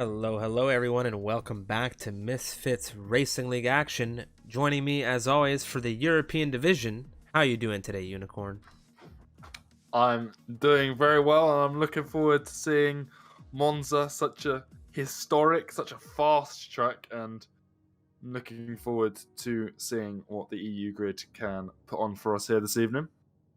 Hello everyone, and welcome back to Misfits Racing League action. Joining me as always for the European division. How you doing today, Unicorn? I'm doing very well, and I'm looking forward to seeing Monza, such a historic, such a fast track, and looking forward to seeing what the EU grid can put on for us here this evening.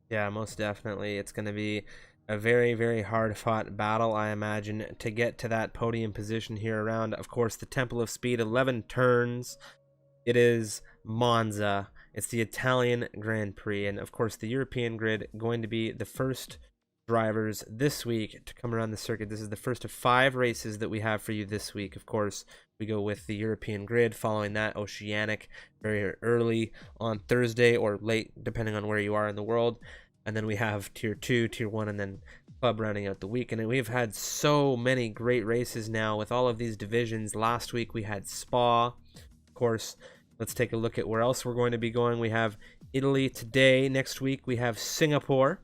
Yeah, most definitely. It's going to be a very hard-fought battle, I imagine, to get to that podium position here around, of course, the Temple of Speed, 11 turns. It is Monza. It's the Italian Grand Prix, and of course the European grid going to be the first drivers this week to come around the circuit. This is the first of 5 races that we have for you this week. Of course, we go with the European grid, following that Oceanic very early on Thursday or late, depending on where you are in the world. And then we have Tier 2, Tier 1, and then Club rounding out the weekend. And we've had so many great races now with all of these divisions. Last week we had Spa. Of course, let's take a look at where else we're going to be going. We have Italy today. Next week we have Singapore.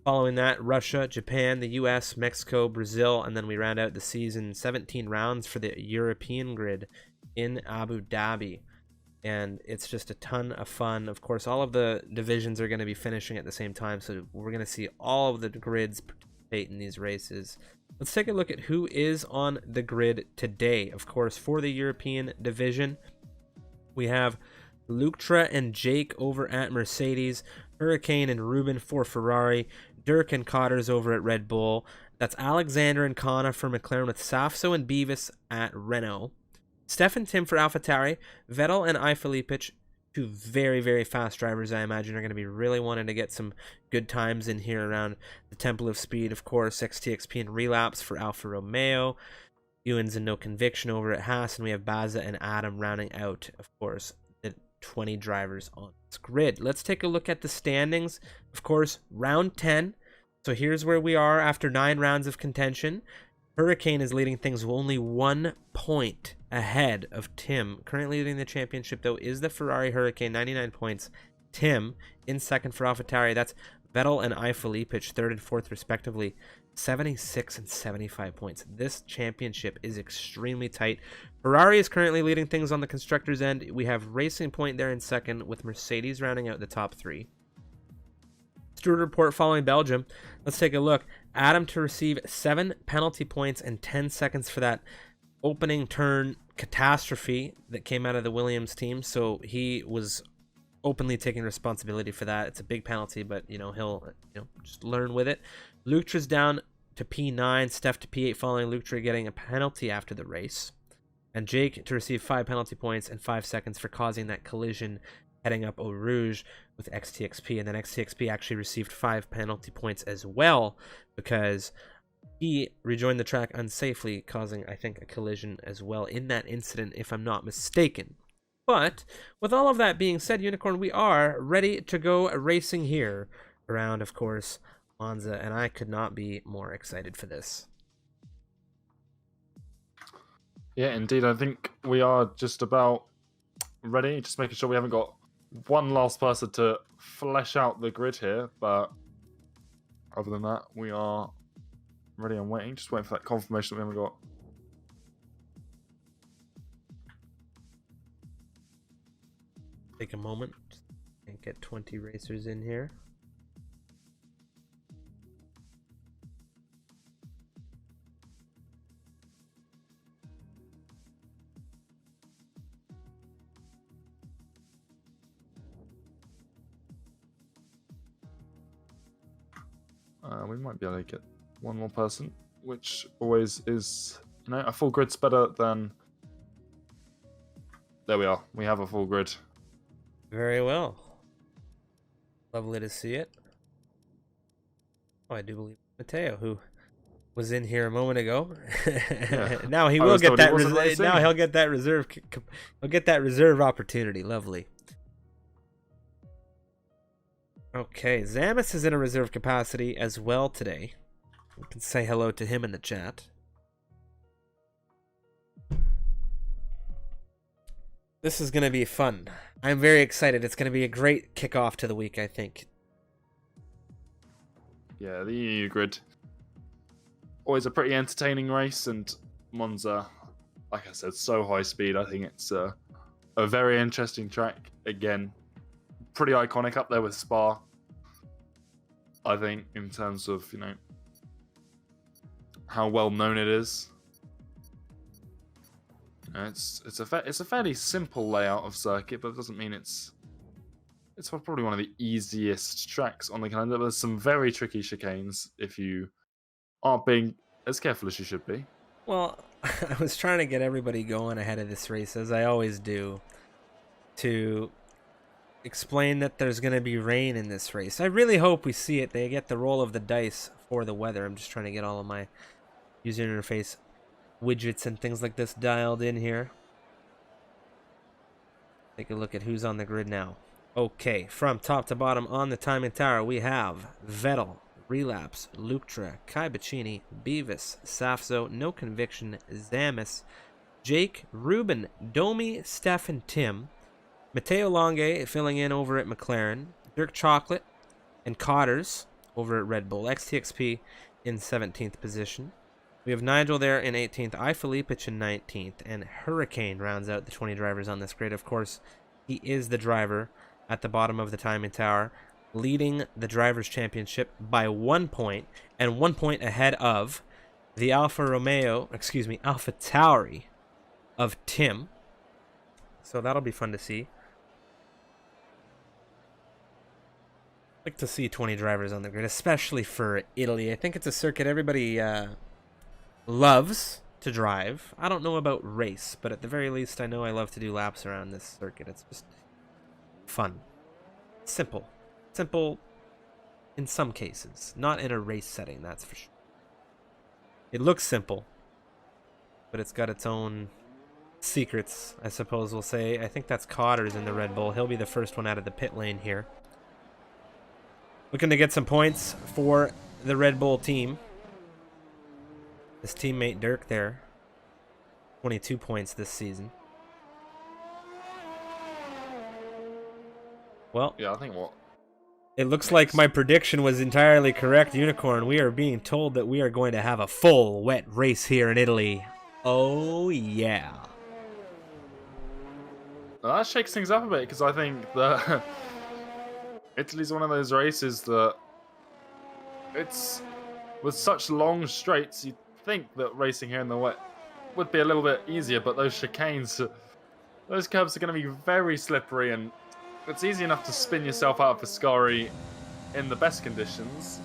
Following that, Russia, Japan, the US, Mexico, Brazil, and then we round out the season 17 rounds for the European grid in Abu Dhabi. And it's just a ton of fun. Of course, all of the divisions are going to be finishing at the same time, so we're going to see all of the grids participate in these races. Let's take a look at who is on the grid today. Of course, for the European division, we have Lutra and Jake over at Mercedes, Hurricane and Ruben for Ferrari, Dirk and Cotters over at Red Bull. That's Alexander and Kana for McLaren, with Safso and Beavis at Renault. Steph and Tim for AlphaTauri, Vettel and Ifalipich, two very fast drivers I imagine are going to be really wanting to get some good times in here around the Temple of Speed. Of course, XTXP and Relapse for Alfa Romeo. Ewens and No Conviction over at Haas, and we have Baza and Adam rounding out, of course, the 20 drivers on this grid. Let's take a look at the standings. Of course, round 10. So here's where we are after 9 rounds of contention. Hurricane is leading things with only 1 point ahead of Tim. Currently leading the championship, though, is the Ferrari Hurricane, 99 points. Tim in second for AlphaTauri. That's Vettel and Ifalipich, third and fourth, respectively, 76 and 75 points. This championship is extremely tight. Ferrari is currently leading things on the constructors' end. We have Racing Point there in second, with Mercedes rounding out the top 3. Stewart report following Belgium. Let's take a look. Adam to receive 7 penalty points and 10 seconds for that opening turn catastrophe that came out of the Williams team. So he was openly taking responsibility for that. It's a big penalty, but he'll just learn with it. Lutra's down to P9, Steph to P8 following Lutra getting a penalty after the race, and Jake to receive 5 penalty points and 5 seconds for causing that collision heading up Eau Rouge with XTXP. And then XTXP actually received 5 penalty points as well because he rejoined the track unsafely, causing, I think, a collision as well in that incident, if I'm not mistaken. But with all of that being said, Unicorn, we are ready to go racing here around, of course, Monza, and I could not be more excited for this. Yeah, indeed. I think we are just about ready. Just making sure we haven't got one last person to flesh out the grid here. But other than that, we are ready and waiting. Just waiting for that confirmation that we haven't got. Take a moment and get 20 racers in here. We might be able to get one more person, which always is, a full grid's better than... There we are. We have a full grid. Very well. Lovely to see it. Oh, I do believe Matteo, who was in here a moment ago. Yeah. Now he will get that. Now he'll get that reserve. He'll get that reserve opportunity. Lovely. Okay, Zamis is in a reserve capacity as well today. We can say hello to him in the chat. This is going to be fun. I'm very excited. It's going to be a great kickoff to the week, I think. Yeah, the EU grid. Always a pretty entertaining race, and Monza, like I said, so high speed. I think it's a very interesting track. Again, pretty iconic up there with Spa. I think in terms of, you know, how well known it is. You know, it's a fairly simple layout of circuit, but it doesn't mean it's probably one of the easiest tracks on the calendar. There's some very tricky chicanes if you aren't being as careful as you should be. Well, I was trying to get everybody going ahead of this race, as I always do, to explain that there's going to be rain in this race. I really hope we see it. They get the roll of the dice for the weather. I'm just trying to get all of my user interface widgets and things like this dialed in here. Take a look at who's on the grid now. Okay, from top to bottom on the timing tower, we have Vettel, Relapse, Luctra, Kai Bacchini, Beavis, Safzo, No Conviction, Zamis, Jake, Ruben, Domi, Steph, and Tim. Matteo Longe filling in over at McLaren. Dirk Chocolate and Cotters over at Red Bull. XTXP in 17th position. We have Nigel there in 18th. iFilipich in 19th. And Hurricane rounds out the 20 drivers on this grid. Of course, he is the driver at the bottom of the timing tower, leading the Drivers' Championship by 1 point, and 1 point ahead of the Alfa Tauri of Tim. So that'll be fun to see. Like to see 20 drivers on the grid, especially for Italy. I think it's a circuit everybody loves to drive. I don't know about race, but at the very least, I know I love to do laps around this circuit. It's just fun. Simple. Simple in some cases. Not in a race setting, that's for sure. It looks simple, but it's got its own secrets, I suppose we'll say. I think that's Cotters in the Red Bull. He'll be the first one out of the pit lane here. Looking to get some points for the Red Bull team. His teammate Dirk there. 22 points this season. Well, Yeah, I think what? It looks like my prediction was entirely correct, Unicorn. We are being told that we are going to have a full wet race here in Italy. Oh, yeah. Well, that shakes things up a bit, because I think that Italy's one of those races that it's with such long straights, you'd think that racing here in the wet would be a little bit easier, but those chicanes, those curbs are going to be very slippery, and it's easy enough to spin yourself out of Ascari in the best conditions.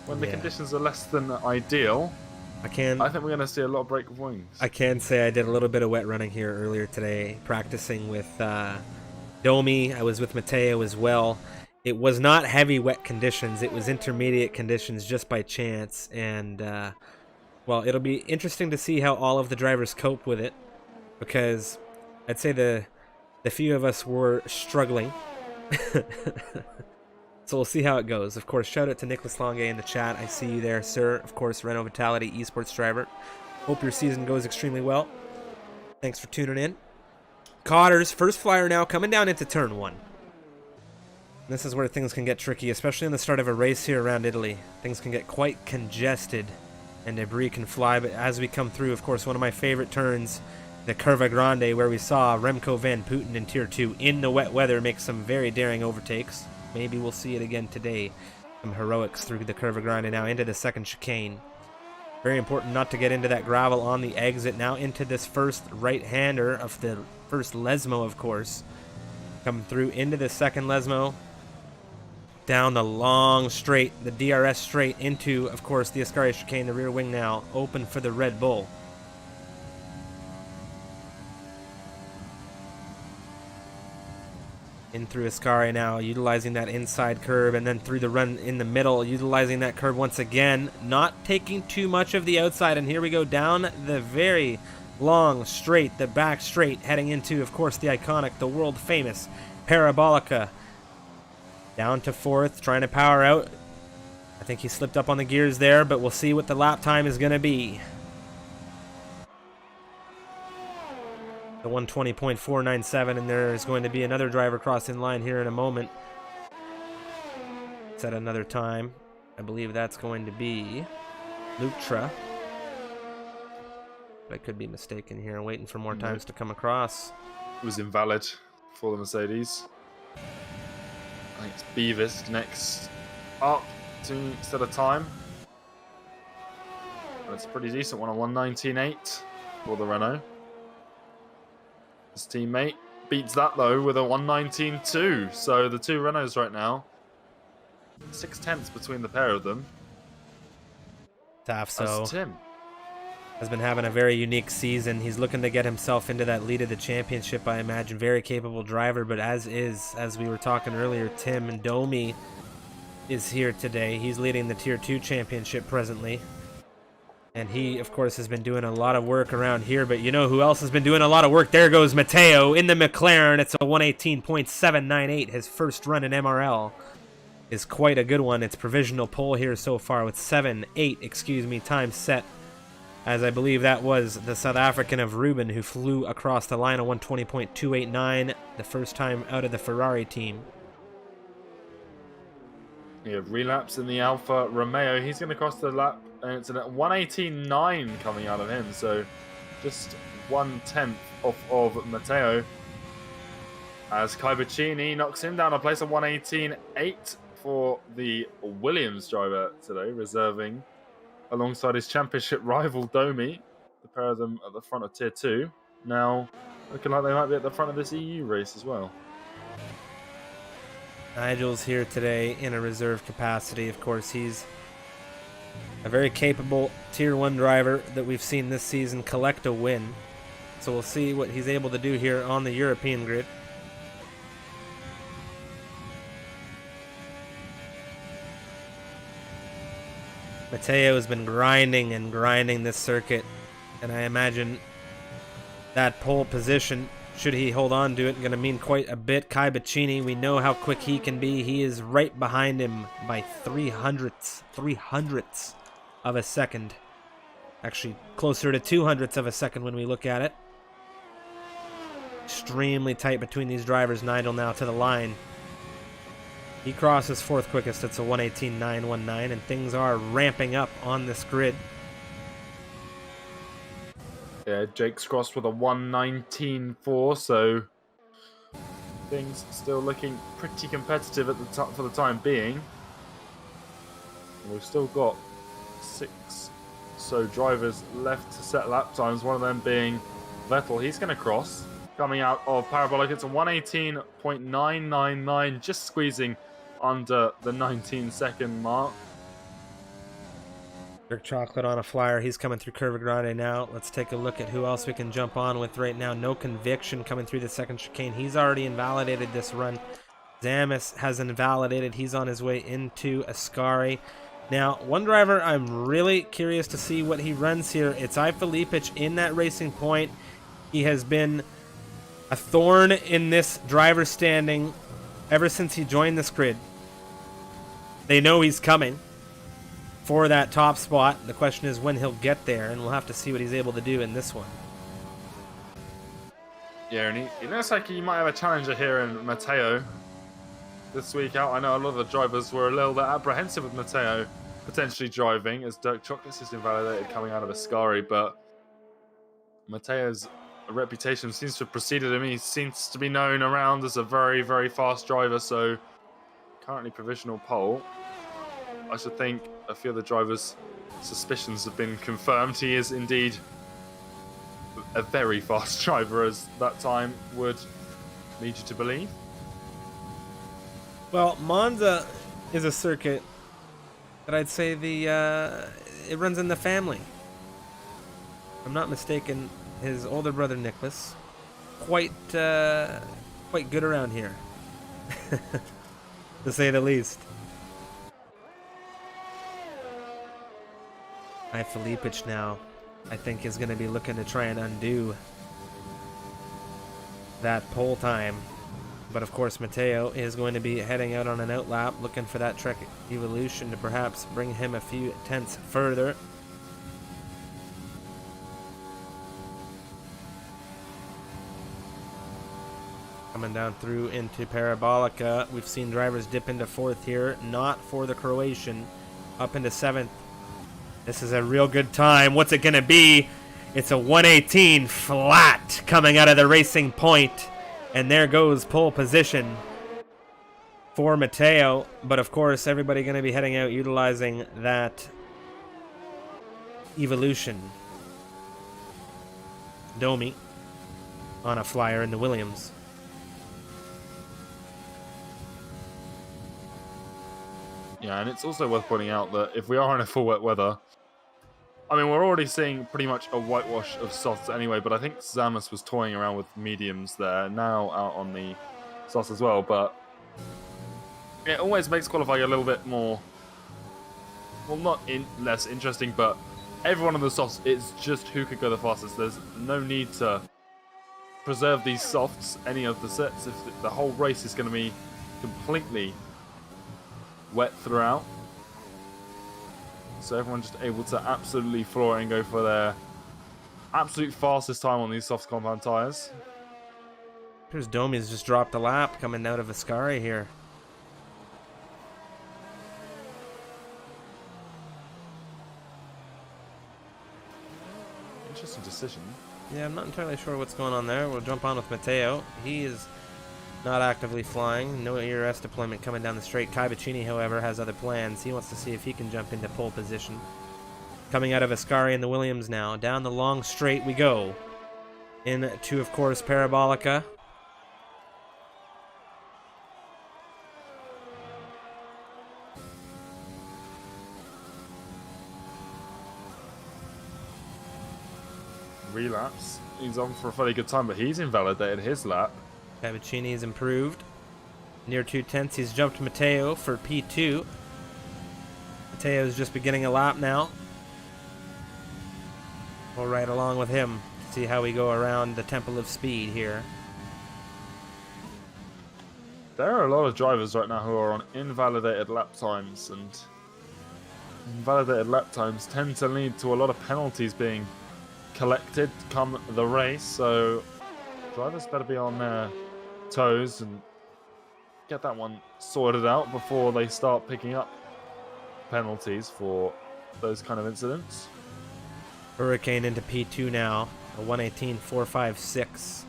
When the conditions are less than ideal, I think we're going to see a lot of break of wings. I can say I did a little bit of wet running here earlier today, practicing with Domi. I was with Matteo as well. It was not heavy wet conditions. It was intermediate conditions just by chance. And, well, it'll be interesting to see how all of the drivers cope with it, because I'd say the few of us were struggling. So we'll see how it goes. Of course, shout out to Nicholas Longe in the chat. I see you there, sir. Of course, Renault Vitality esports driver. Hope your season goes extremely well. Thanks for tuning in. Cotters, first flyer now, coming down into turn 1. This is where things can get tricky, especially in the start of a race here around Italy. Things can get quite congested and debris can fly, but as we come through, of course, one of my favorite turns, the Curva Grande, where we saw Remco van Putten in Tier 2 in the wet weather make some very daring overtakes. Maybe we'll see it again today. Some heroics through the Curva Grande now into the second chicane. Very important not to get into that gravel on the exit. Now into this first right-hander of the first Lesmo, of course. Coming through into the second Lesmo. Down the long straight, the DRS straight into, of course, the Ascari chicane. The rear wing now open for the Red Bull. In through Ascari now, utilizing that inside curb, and then through the run in the middle, utilizing that curb once again, not taking too much of the outside, and here we go down the very long straight, the back straight, heading into, of course, the iconic, the world famous Parabolica. Down to fourth, trying to power out. I think he slipped up on the gears there, but we'll see what the lap time is going to be. The 120.497, and there's going to be another driver crossing line here in a moment. Set another time. I believe that's going to be Luctra. I could be mistaken here, waiting for more times to come across. It was invalid for the Mercedes. I think it's Beavis next up to set a time. That's a pretty decent one, a 1:19.8 for the Renault. His teammate beats that though with a 1:19.2. So the two Renaults right now, 6/10 between the pair of them. Tafso Tim has been having a very unique season. He's looking to get himself into that lead of the championship, I imagine. Very capable driver, but as we were talking earlier, Tim and Domi is here today. He's leading the Tier 2 championship presently. And he, of course, has been doing a lot of work around here. But you know who else has been doing a lot of work? There goes Matteo in the McLaren. It's a 1:18.798. His first run in MRL is quite a good one. It's provisional pole here so far with 7:8, time set. As I believe that was the South African of Ruben who flew across the line of 1:20.289 the first time out of the Ferrari team. We have relapse in the Alfa Romeo. He's going to cross the lap, and it's a 1:18.9 coming out of him. So just 1/10 off of Matteo. As Kaibachini knocks him down a place of 1:18.8 for the Williams driver today, reserving alongside his championship rival Domi. The pair of them at the front of Tier 2. Now looking like they might be at the front of this EU race as well. Nigel's here today in a reserve capacity. Of course, he's a very capable Tier 1 driver that we've seen this season collect a win. So we'll see what he's able to do here on the European grid. Matteo has been grinding and grinding this circuit, and I imagine that pole position, should he hold on to it, going to mean quite a bit. Kai Bacchini, we know how quick he can be. He is right behind him by 300ths of a second. Actually, closer to 200ths of a second when we look at it. Extremely tight between these drivers. Nigel now to the line. He crosses fourth quickest. It's a 1:18.919, and things are ramping up on this grid. Yeah, Jake's crossed with a 1:19.4, so things still looking pretty competitive at the for the time being. We've still got 6 so drivers left to set lap times, one of them being Vettel. He's going to cross. Coming out of Parabolic, it's a 1:18.999, just squeezing under the 19-second mark. Dirk Chocolate on a flyer. He's coming through Curva Grande now. Let's take a look at who else we can jump on with right now. No Conviction coming through the second chicane. He's already invalidated this run. Zamis has invalidated. He's on his way into Ascari. Now, one driver I'm really curious to see what he runs here. It's Filipic in that Racing Point. He has been a thorn in this driver standing ever since he joined this grid. They know he's coming for that top spot. The question is when he'll get there, and we'll have to see what he's able to do in this one. Yeah, and he looks like he might have a challenger here in Matteo this week out. I know a lot of the drivers were a little bit apprehensive with Matteo potentially driving, as Dirk Chocolates is invalidated coming out of Ascari, but Matteo's reputation seems to have preceded him. He seems to be known around as a very, very fast driver, so currently provisional pole. I should think a few of the drivers' suspicions have been confirmed. He is indeed a very fast driver, as that time would lead you to believe. Well, Monza is a circuit that I'd say it runs in the family. If I'm not mistaken, his older brother Nicholas, quite good around here, to say the least. Filipic now, I think, is going to be looking to try and undo that pole time. But of course, Matteo is going to be heading out on an outlap, looking for that Trek Evolution to perhaps bring him a few tenths further. Coming down through into Parabolica, we've seen drivers dip into fourth here, not for the Croatian, up into seventh. This is a real good time. What's it going to be? It's a 118 flat coming out of the racing point. And there goes pole position for Matteo. But of course, everybody going to be heading out utilizing that evolution. Domi on a flyer in the Williams. Yeah, and it's also worth pointing out that if we are in a full wet weather, I mean, we're already seeing pretty much a whitewash of softs anyway, but I think Zamus was toying around with mediums there, now out on the softs as well, but it always makes qualifying a little bit more, well, not less interesting, but everyone on the softs, it's just who could go the fastest. There's no need to preserve these softs, any of the sets, if the whole race is going to be completely wet throughout. So everyone's just able to absolutely floor it and go for their absolute fastest time on these soft compound tyres. Here's Domi's just dropped a lap coming out of Ascari here. Interesting decision. Yeah, I'm not entirely sure what's going on there. We'll jump on with Matteo. He is not actively flying. No ERS deployment coming down the straight. Kai Bacchini, however, has other plans. He wants to see if he can jump into pole position. Coming out of Ascari and the Williams now. Down the long straight we go. Into, of course, Parabolica. Relapse. He's on for a fairly good time, but he's invalidated his lap. Cavaccini's improved. Near 2/10, he's jumped Matteo for P2. Matteo's just beginning a lap now. We'll ride along with him. See how we go around the Temple of Speed here. There are a lot of drivers right now who are on invalidated lap times, and invalidated lap times tend to lead to a lot of penalties being collected come the race, so drivers better be on their toes and get that one sorted out before they start picking up penalties for those kind of incidents. Hurricane into P2 now, a 118.456.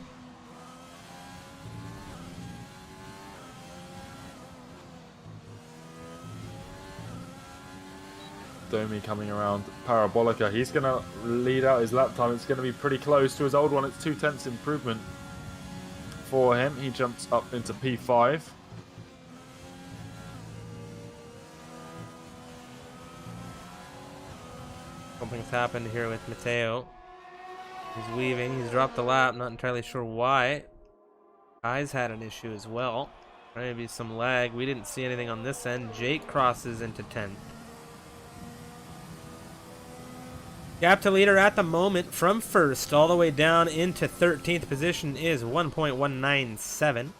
Domi coming around Parabolica. He's going to lead out his lap time. It's going to be pretty close to his old one. It's 2/10 improvement for him. He jumps up into P5. Something's happened here with Matteo. He's weaving. He's dropped the lap. Not entirely sure why. Kai's had an issue as well. Maybe some lag. We didn't see anything on this end. Jake crosses into 10th. Gap to leader at the moment from first all the way down into 13th position is 1.197.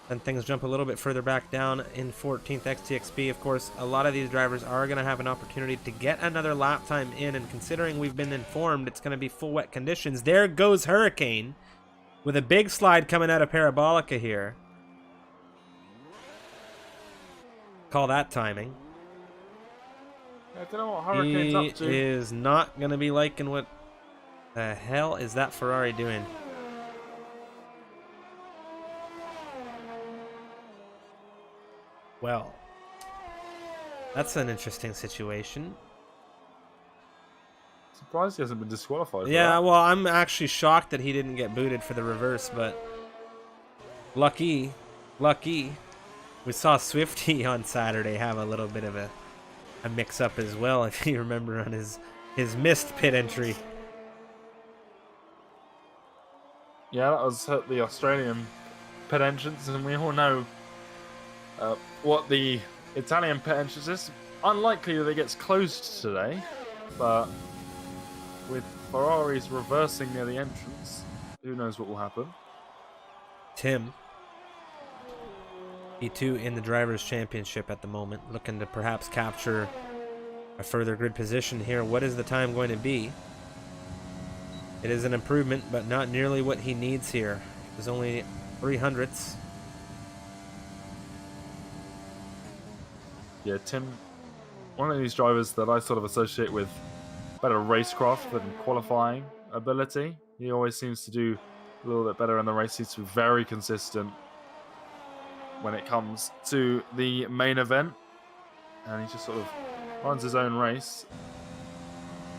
Then things jump a little bit further back down in 14th XTXP. Of course, a lot of these drivers are going to have an opportunity to get another lap time in, and considering we've been informed it's going to be full wet conditions, there goes Hurricane with a big slide coming out of Parabolica here. Call that timing. I don't know what Hurricane's up to. He is not going to be liking what the hell is that Ferrari doing. Well, that's an interesting situation. Surprised he hasn't been disqualified. Yeah, well, I'm actually shocked that he didn't get booted for the reverse, but lucky. We saw Swifty on Saturday have a little bit of a mix-up as well, if you remember, on his missed pit entry. Yeah, that was the Australian pit entrance, and we all know what the Italian pit entrance is. Unlikely that it gets closed today, but with Ferraris reversing near the entrance, who knows what will happen. Tim, E2 in the Drivers' Championship at the moment, looking to perhaps capture a further grid position here. What is the time going to be? It is an improvement, but not nearly what he needs here. There's only 300ths. Yeah, Tim, one of these drivers that I sort of associate with better racecraft than qualifying. ability. He always seems to do a little bit better in the race. He's very consistent when it comes to the main event. And he just sort of runs his own race.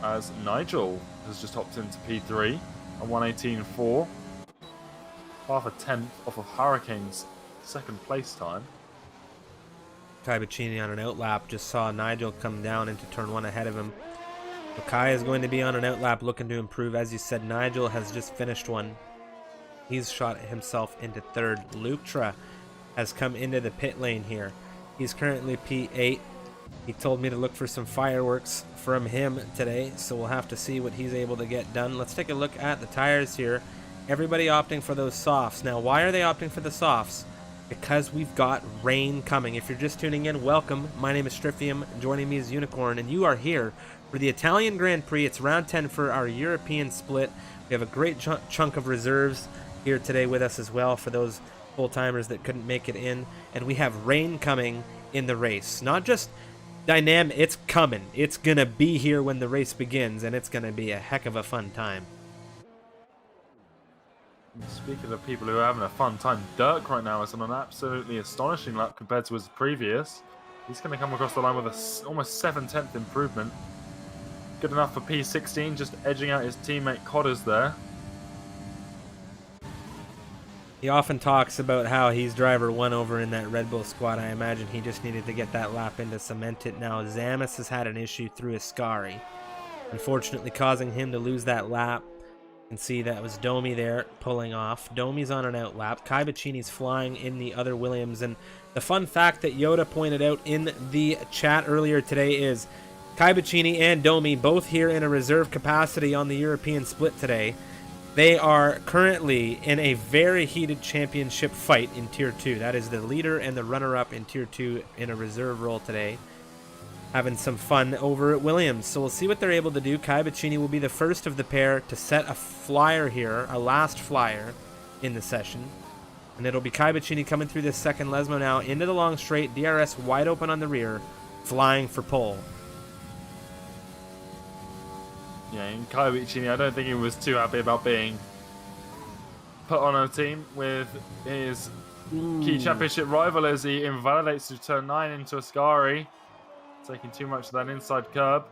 As Nigel has just hopped into P3 at 1:18.4. Half a tenth off of Hurricane's second place time. Kai Bacchini on an outlap just saw Nigel come down into turn 1 ahead of him. So Kai is going to be on an outlap looking to improve. As you said, Nigel has just finished one. He's shot himself into third. Luktra has come into the pit lane here. He's currently P8. He told me to look for some fireworks from him today, so we'll have to see what he's able to get done. Let's take a look at the tires here. Everybody opting for those softs. Now, why are they opting for the softs? Because we've got rain coming. If you're just tuning in, welcome. My name is Strifium. Joining me is Unicorn, and you are here for the Italian Grand Prix. It's round 10 for our European split. We have a great chunk of reserves here today with us as well for those full-timers that couldn't make it in. And we have rain coming in the race. Not just dynamic, it's coming. It's going to be here when the race begins, and it's going to be a heck of a fun time. Speaking of people who are having a fun time, Dirk right now is on an absolutely astonishing lap compared to his previous. He's going to come across the line with a almost 7/10 improvement. Good enough for P16, just edging out his teammate Codders there. He often talks about how he's driver 1 over in that Red Bull squad. I imagine he just needed to get that lap in to cement it. Now Zamis has had an issue through Ascari, unfortunately causing him to lose that lap. You can see that was Domi there pulling off. Domi's on an out lap. Kai Bacchini's flying in the other Williams. And the fun fact that Yoda pointed out in the chat earlier today is Kai Bacchini and Domi both here in a reserve capacity on the European split today. They are currently in a very heated championship fight in Tier 2. That is the leader and the runner-up in Tier 2 in a reserve role today. Having some fun over at Williams. So we'll see what they're able to do. Kai Bacchini will be the first of the pair to set a flyer here, a last flyer in the session. And it'll be Kai Bacchini coming through this second Lesmo now into the long straight. DRS wide open on the rear, flying for pole. Yeah, and Kai Bacchini, I don't think he was too happy about being put on a team with his key championship rival as he invalidates to turn 9 into Ascari, taking too much of that inside curb.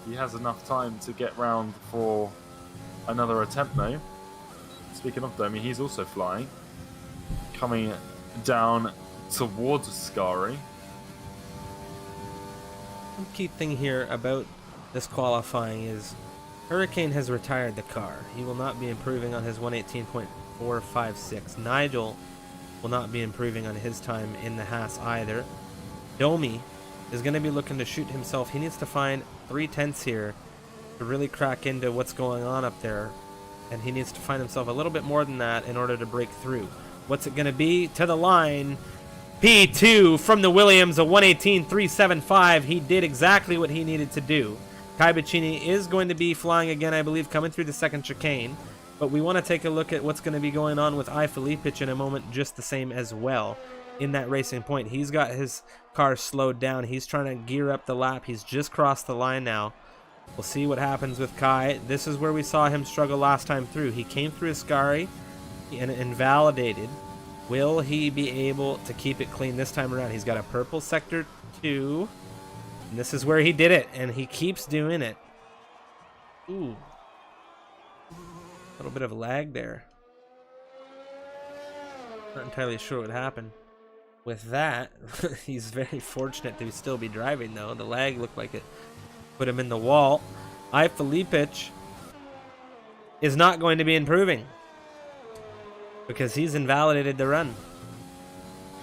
He has enough time to get round for another attempt though. Speaking of Domi, he's also flying, coming down towards Ascari. One key thing here about this qualifying is Hurricane has retired the car. He will not be improving on his 1:18.456. Nigel will not be improving on his time in the Haas either. Domi is going to be looking to shoot himself. He needs to find 3/10 here to really crack into what's going on up there. And he needs to find himself a little bit more than that in order to break through. What's it going to be? To the line. P2 from the Williams, a 1:18.375. He did exactly what he needed to do. Kai Bacchini is going to be flying again, I believe, coming through the second chicane. But we want to take a look at what's going to be going on with Filipic in a moment, just the same as well. In that racing point, he's got his car slowed down. He's trying to gear up the lap. He's just crossed the line now. We'll see what happens with Kai. This is where we saw him struggle last time through. He came through Ascari and invalidated. Will he be able to keep it clean this time around? He's got a purple sector 2. And this is where he did it, and he keeps doing it. Ooh. A little bit of a lag there. Not entirely sure what happened with that. He's very fortunate to still be driving, though. The lag looked like it put him in the wall. Filipic is not going to be improving because he's invalidated the run.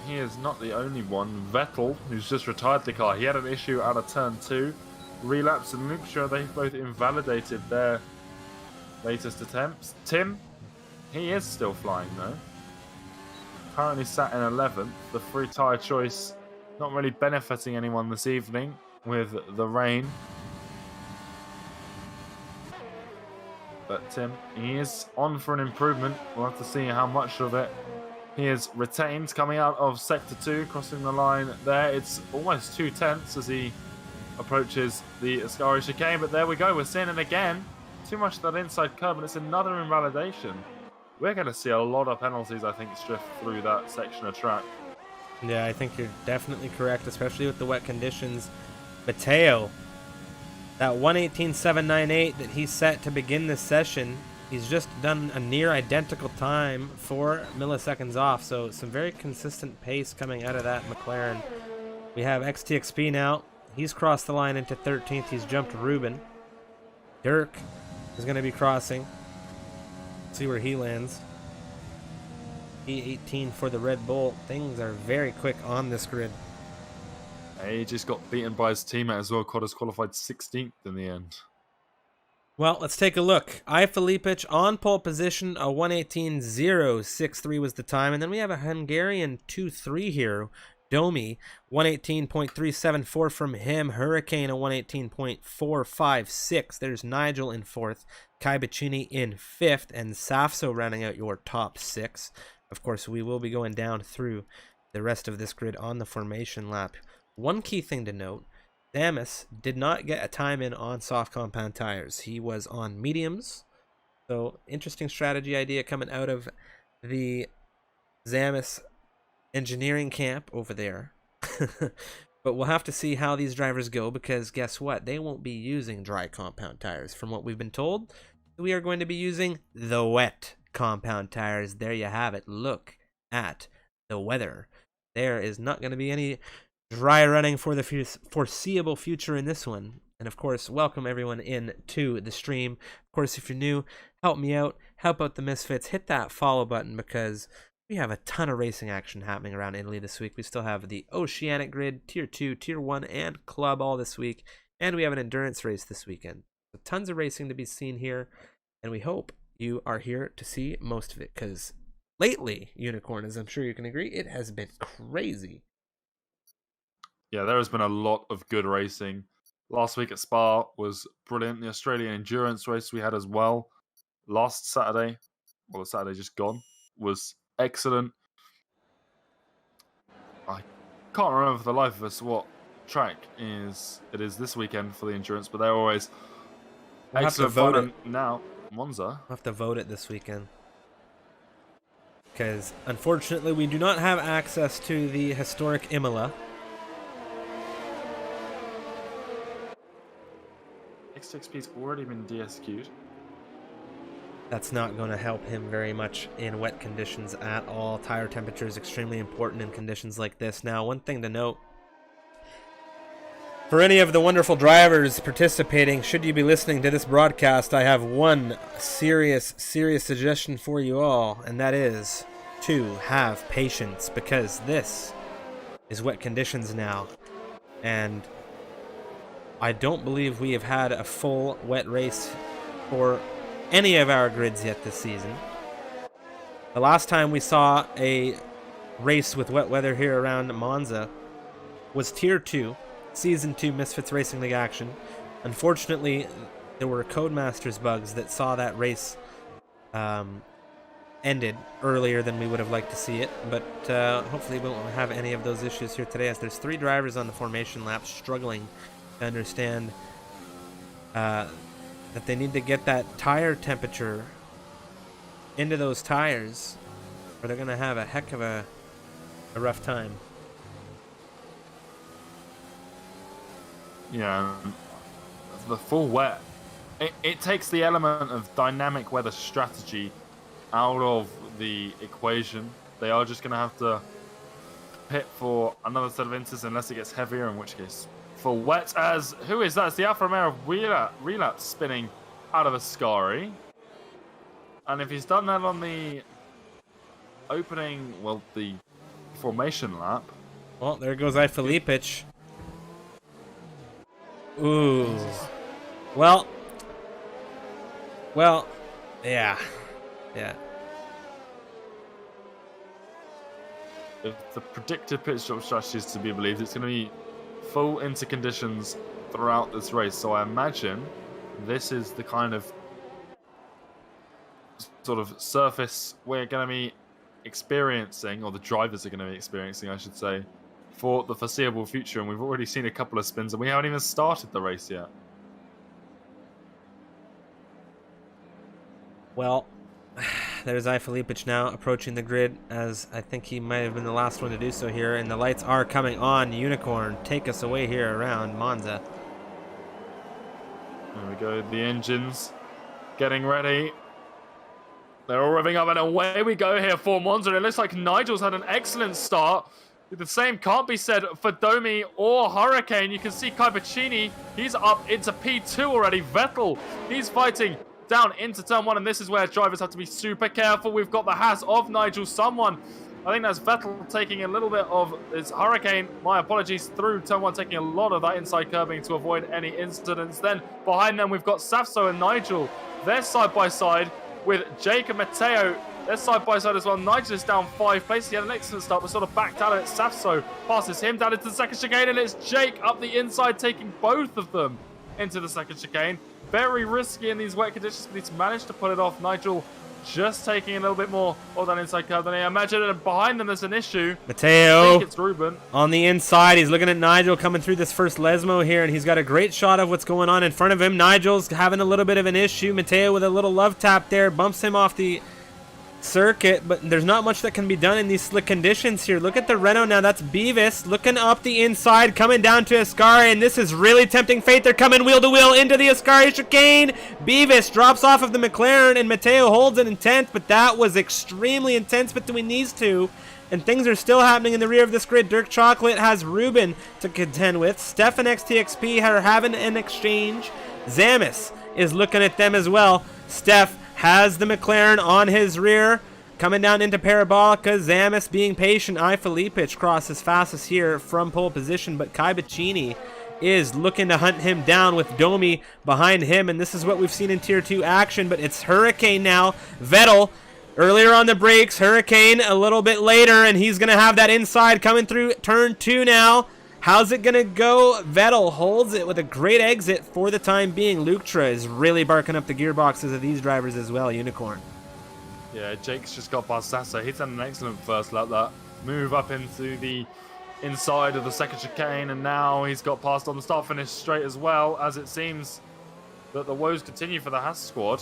He is not the only one. Vettel, who's just retired the car, he had an issue out of turn 2. Relapse and Luxure, they've both invalidated their latest attempts. Tim, he is still flying though. Currently sat in 11th. The free tyre choice not really benefiting anyone this evening with the rain. But Tim, he is on for an improvement. We'll have to see how much of it he is retained. Coming out of Sector 2, crossing the line there. It's almost 2/10 as he approaches the Ascari chicane. But there we go. We're seeing it again. too much of that inside curb, and it's another invalidation. We're going to see a lot of penalties, I think, Striff, through that section of track. Yeah, I think you're definitely correct, especially with the wet conditions. Mateo, that 1:18.798 that he set to begin this session, he's just done a near identical time, 4 milliseconds off, so some very consistent pace coming out of that McLaren. We have XTXP now. He's crossed the line into 13th. He's jumped Ruben. Dirk is going to be crossing. See where he lands. E18 for the Red Bull. Things are very quick on this grid. He just got beaten by his teammate as well. Cottas qualified 16th in the end. Well, let's take a look. Filipic on pole position, a 1:18.063 was the time. And then we have a Hungarian 2-3 here. Domi, 1:18.374 from him. Hurricane, a 1:18.456. There's Nigel in 4th. Kai Bacchini in 5th. And Safso rounding out your top 6. Of course, we will be going down through the rest of this grid on the formation lap. One key thing to note, Zamis did not get a time in on soft compound tires. He was on mediums. So, interesting strategy idea coming out of the Zamis engineering camp over there. But we'll have to see how these drivers go, because guess what? They won't be using dry compound tires. From what we've been told, we are going to be using the wet compound tires. There you have it. Look at the weather. There is not going to be any dry running for the foreseeable future in this one. And of course, welcome everyone in to the stream. Of course, if you're new, help me out, help out the Misfits, hit that follow button, because we have a ton of racing action happening around Italy this week. We still have the Oceanic Grid, Tier 2, Tier 1, and Club all this week. And we have an endurance race this weekend. So tons of racing to be seen here. And we hope you are here to see most of it, because lately, Unicorn, as I'm sure you can agree, it has been crazy. Yeah, there has been a lot of good racing. Last week at Spa was brilliant. The Australian endurance race we had as well last Saturday, well, the Saturday just gone, was excellent. I can't remember for the life of us what track it is this weekend for the endurance, but they're always We'll excellent have to vote fun. it. And now, Monza. We'll have to vote it this weekend, because unfortunately we do not have access to the historic Imola. X6P's already been DSQ'd. That's not going to help him very much in wet conditions at all. Tire temperature is extremely important in conditions like this. Now, one thing to note, for any of the wonderful drivers participating, should you be listening to this broadcast, I have one serious suggestion for you all, and that is to have patience, because this is wet conditions now. And I don't believe we have had a full wet race for any of our grids yet this season. The last time we saw a race with wet weather here around Monza was Tier 2, Season 2 Misfits Racing League action. Unfortunately, there were Codemasters bugs that saw that race ended earlier than we would have liked to see it, but hopefully we won't have any of those issues here today, as there's 3 drivers on the formation lap struggling to understand that they need to get that tire temperature into those tires, or they're going to have a heck of a rough time. Yeah, the full wet. It takes the element of dynamic weather strategy out of the equation. They are just going to have to pit for another set of instances unless it gets heavier, in which case full wet. As who is that? It's the Alfa Romeo relapse spinning out of Ascari. And if he's done that on the opening, well, the formation lap. Well, there goes Filipic. Ooh. Well, yeah. If the predicted pit stop strategy is to be believed, it's going to be full into conditions throughout this race. So I imagine this is the kind of sort of surface we're going to be experiencing, or the drivers are going to be experiencing, I should say, for the foreseeable future. And we've already seen a couple of spins, and we haven't even started the race yet. Well, there's Ifilipic now approaching the grid, as I think he might have been the last one to do so here, and the lights are coming on. Unicorn, take us away here around Monza. There we go, the engines getting ready. They're all revving up, and away we go here for Monza. It looks like Nigel's had an excellent start. The same can't be said for Domi or Hurricane. You can see Kaibaccini, he's up into P2 already. Vettel, he's fighting down into turn 1, and this is where drivers have to be super careful. We've got the Haas of Nigel. Someone, I think that's Vettel, taking a little bit of his Hurricane, my apologies, through turn 1, taking a lot of that inside curbing to avoid any incidents. Then behind them, we've got Safso and Nigel. They're side by side with Jake and Matteo. They're side by side as well. Nigel is down 5 places. He had an excellent start, but sort of backed out of it. Safso passes him down into the second chicane, and it's Jake up the inside, taking both of them into the second chicane. Very risky in these wet conditions, but he's managed to pull it off. Nigel just taking a little bit more of that inside curve than I imagined, and behind them there's an issue. Matteo I think it's Ruben on the inside. He's looking at Nigel coming through this first Lesmo here, and he's got a great shot of what's going on in front of him. Nigel's having a little bit of an issue. Matteo with a little love tap there, bumps him off the circuit, but there's not much that can be done in these slick conditions here. Look at the Renault now. That's Beavis looking up the inside, coming down to Ascari, and this is really tempting fate. They're coming wheel to wheel into the Ascari chicane. Beavis drops off of the McLaren, and Matteo holds it intense, but that was extremely intense between these two, and things are still happening in the rear of this grid. Dirk Chocolate has Ruben to contend with. Stefan XTXP are having an exchange. Zamis is looking at them as well. Steph has the McLaren on his rear, coming down into Parabolica. Zamis being patient. Ifilipic crosses fastest here from pole position, but Kaibaccini is looking to hunt him down with Domi behind him, and this is what we've seen in Tier 2 action, but it's Hurricane now. Vettel earlier on the brakes, Hurricane a little bit later, and he's going to have that inside coming through turn 2 now. How's it going to go? Vettel holds it with a great exit for the time being. Luktra is really barking up the gearboxes of these drivers as well, Unicorn. Yeah, Jake's just got past Sasa. He's had an excellent first lap. That move up into the inside of the second chicane, and now he's got past on the start-finish straight as well, as it seems that the woes continue for the Haas squad.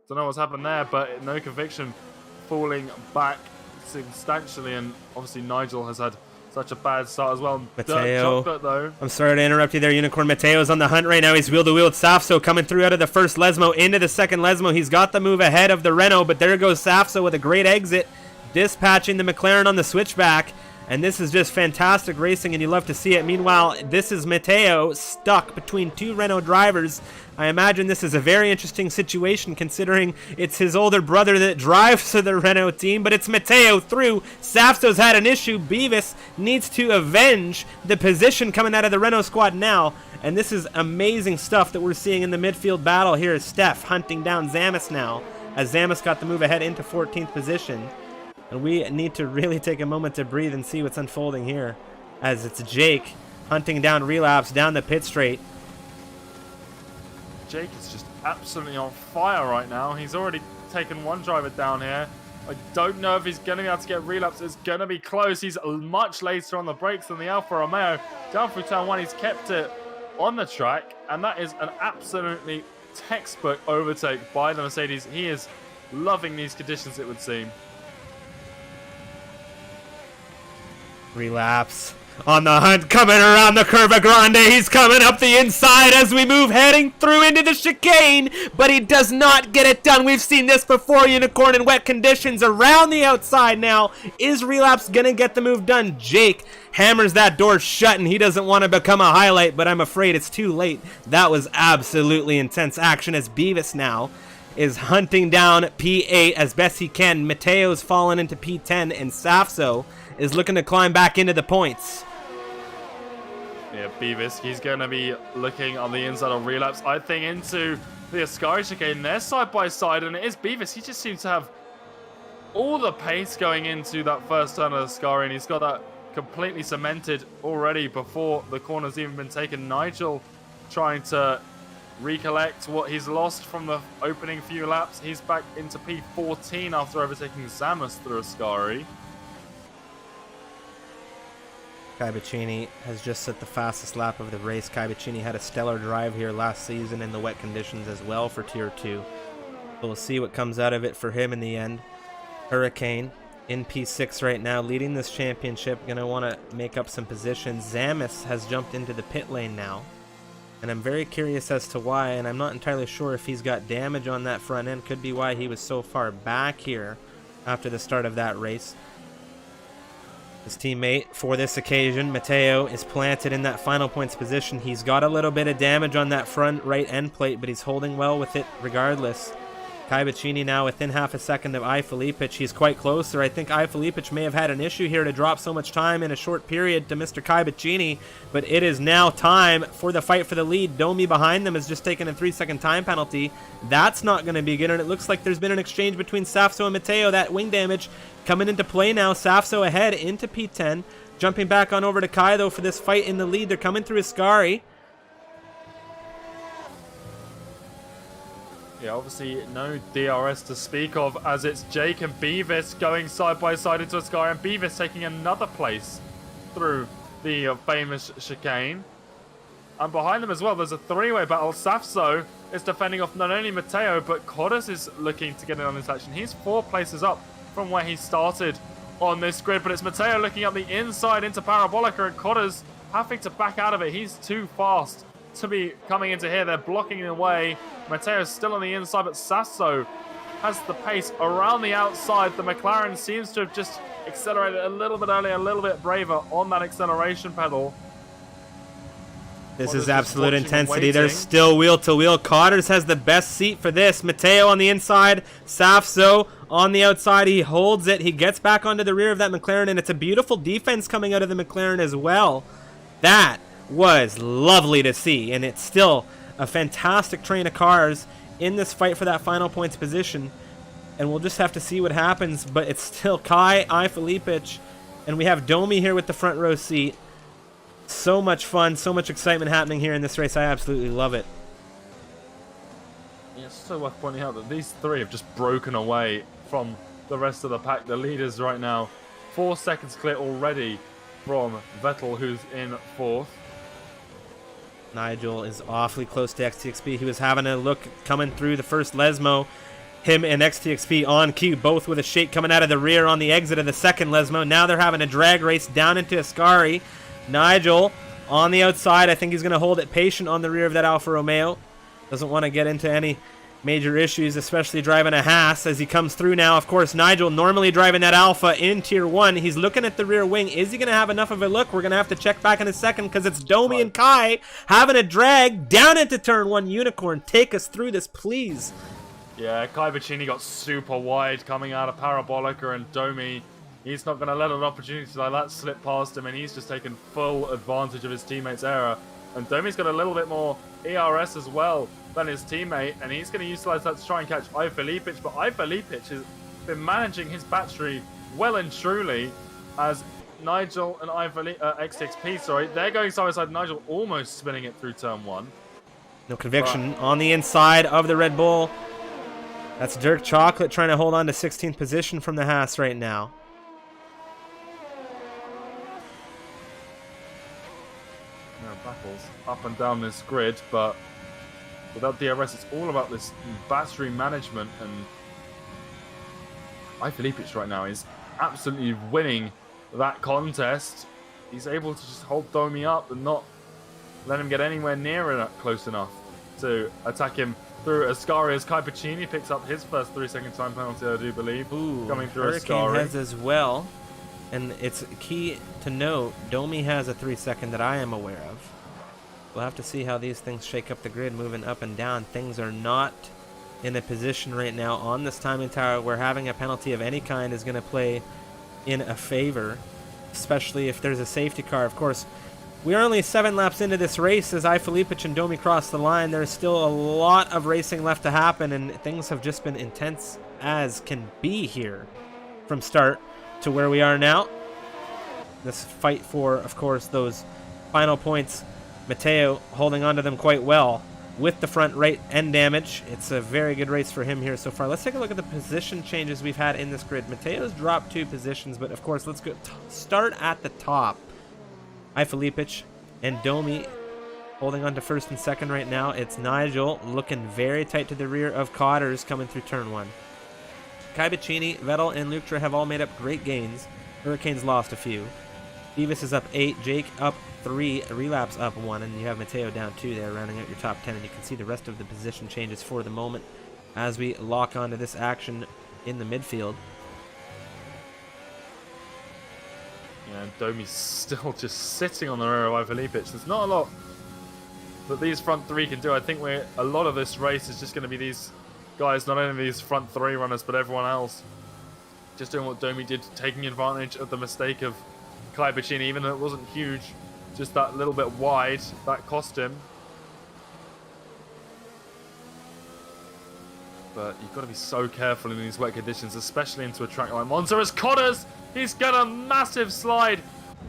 Don't know what's happened there, but no conviction, falling back substantially, and obviously Nigel has had such a bad start as well. Matteo, Chocolate, though. I'm sorry to interrupt you there, Unicorn. Matteo's on the hunt right now. He's wheel-to-wheel with Safso coming through out of the first Lesmo into the second Lesmo. He's got the move ahead of the Renault, but there goes Safso with a great exit, dispatching the McLaren on the switchback. And this is just fantastic racing, and you love to see it. Meanwhile, this is Matteo stuck between two Renault drivers. I imagine this is a very interesting situation, considering it's his older brother that drives for the Renault team, but it's Matteo through. Safso's had an issue. Beavis needs to avenge the position coming out of the Renault squad now, and this is amazing stuff that we're seeing in the midfield battle. Here is Steph hunting down Zamis now, as Zamis got the move ahead into 14th position. And we need to really take a moment to breathe and see what's unfolding here, as it's Jake hunting down Relapse down the pit straight. Jake is just absolutely on fire right now. He's already taken one driver down here. I don't know if he's going to be able to get Relapse. It's going to be close. He's much later on the brakes than the Alfa Romeo. Down through turn 1, he's kept it on the track, and that is an absolutely textbook overtake by the Mercedes. He is loving these conditions, it would seem. Relapse on the hunt, coming around the Curva Grande. He's coming up the inside as we move, heading through into the chicane, but he does not get it done. We've seen this before, Unicorn, in wet conditions around the outside now. Is Relapse going to get the move done? Jake hammers that door shut, and he doesn't want to become a highlight, but I'm afraid it's too late. That was absolutely intense action, as Beavis now is hunting down P8 as best he can. Matteo's fallen into P10, and Safso is looking to climb back into the points. Yeah, Beavis, he's going to be looking on the inside of Relapse, I think, into the Ascari chicane. They're side by side, and it is Beavis. He just seems to have all the pace going into that first turn of Ascari, and he's got that completely cemented already before the corner's even been taken. Nigel trying to recollect what he's lost from the opening few laps. He's back into P14 after overtaking Zamis through Ascari. Kaibaccini has just set the fastest lap of the race. Kaibaccini had a stellar drive here last season in the wet conditions as well for Tier 2. We'll see what comes out of it for him in the end. Hurricane in P6 right now, leading this championship. Gonna want to make up some positions. Zamis has jumped into the pit lane now, and I'm very curious as to why, and I'm not entirely sure if he's got damage on that front end. Could be why he was so far back here after the start of that race. His teammate for this occasion, Matteo, is planted in that final points position. He's got a little bit of damage on that front right end plate, but he's holding well with it regardless. Kai Bacchini now within half a second of Filipic. He's quite closer. I think Filipic may have had an issue here to drop so much time in a short period to Mr. Kai Bacchini, but it is now time for the fight for the lead. Domi behind them has just taken a 3-second time penalty. That's not going to be good, and it looks like there's been an exchange between Safso and Matteo. That wing damage coming into play now. Safso ahead into P10. Jumping back on over to Kai, though, for this fight in the lead. They're coming through Ascari. Yeah, obviously no DRS to speak of, as it's Jake and Beavis going side by side into Ascari, and Beavis taking another place through the famous chicane. And behind them as well, there's a three-way battle. Safso is defending off not only Matteo, but Kodas is looking to get in on this action. He's 4 places up from where he started on this grid, but it's Matteo looking up the inside into Parabolica, and Kodas having to back out of it. He's too fast to be coming into here. They're blocking the way. Mateo's still on the inside, but Sasso has the pace around the outside. The McLaren seems to have just accelerated a little bit earlier, a little bit braver on that acceleration pedal. This is absolute intensity. There's still wheel to wheel. Cotters has the best seat for this. Matteo on the inside, Safso on the outside. He holds it. He gets back onto the rear of that McLaren, and it's a beautiful defense coming out of the McLaren as well. That was lovely to see, and it's still a fantastic train of cars in this fight for that final points position, and we'll just have to see what happens. But it's still Kai, Filipic, and we have Domi here with the front row seat. So much fun, so much excitement happening here in this race. I absolutely love it. Yeah, it's so worth pointing out that these three have just broken away from the rest of the pack. The leaders right now 4 seconds clear already from Vettel, who's in 4th. Nigel is awfully close to XTXP. He was having a look coming through the first Lesmo. Him and XTXP on cue, both with a shake coming out of the rear on the exit of the second Lesmo. Now they're having a drag race down into Ascari. Nigel on the outside. I think he's going to hold it patient on the rear of that Alfa Romeo. Doesn't want to get into any major issues, especially driving a Haas as he comes through now. Of course, Nigel normally driving that Alpha in Tier 1. He's looking at the rear wing. Is he going to have enough of a look? We're going to have to check back in a second, because it's Domi and Kai having a drag down into Turn 1. Unicorn, take us through this, please. Yeah, Kai Bacchini got super wide coming out of Parabolica, and Domi, he's not going to let an opportunity like that slip past him, and he's just taken full advantage of his teammate's error. And Domi's got a little bit more ERS as well than his teammate, and he's going to utilize that to try and catch Filipic. But Filipic has been managing his battery well and truly, as Nigel and XTXP, sorry, they're going side by side. Nigel almost spinning it through Turn 1. No conviction on the inside of the Red Bull. That's Dirk Chocolate trying to hold on to 16th position from the Haas right now. Battles up and down this grid, but without DRS, it's all about this battery management. And Filipic right now is absolutely winning that contest. He's able to just hold Domi up and not let him get anywhere near close enough to attack him through Ascari, as Kai Bacchini picks up his first 3-second time penalty, I do believe. Ooh, coming through Hurricane Ascari. has as well. And it's key to note, Domi has a 3-second that I am aware of. We'll have to see how these things shake up the grid, moving up and down. Things are not in a position right now on this timing tower where having a penalty of any kind is going to play in a favor, especially if there's a safety car. Of course, we're only 7 laps into this race as Filipic and Domi cross the line. There's still a lot of racing left to happen, and things have just been intense as can be here from start to where we are now. This fight for, of course, those final points. Matteo holding on to them quite well with the front right end damage. It's a very good race for him here so far. Let's take a look at the position changes we've had in this grid. Matteo's dropped 2 positions, but of course, let's go start at the top. Filipic and Domi Holding on to first and second right now. It's Nigel looking very tight to the rear of Cotters coming through turn 1. Kai Bacchini, Vettel, and Lutra have all made up great gains. Hurricanes lost a few. Beavis is up 8, Jake up 3, Relapse up 1, and you have Mateo down 2 there, rounding out your top 10, and you can see the rest of the position changes for the moment as we lock onto this action in the midfield. Yeah, Domi's still just sitting on the rear of Felipe. There's not a lot that these front three can do. I think a lot of this race is just going to be these guys, not only these front three runners, but everyone else just doing what Domi did, taking advantage of the mistake of Kai Bacchini, even though it wasn't huge, just that little bit wide, that cost him. But you've got to be so careful in these wet conditions, especially into a track like Monza. As Cotters, he's got a massive slide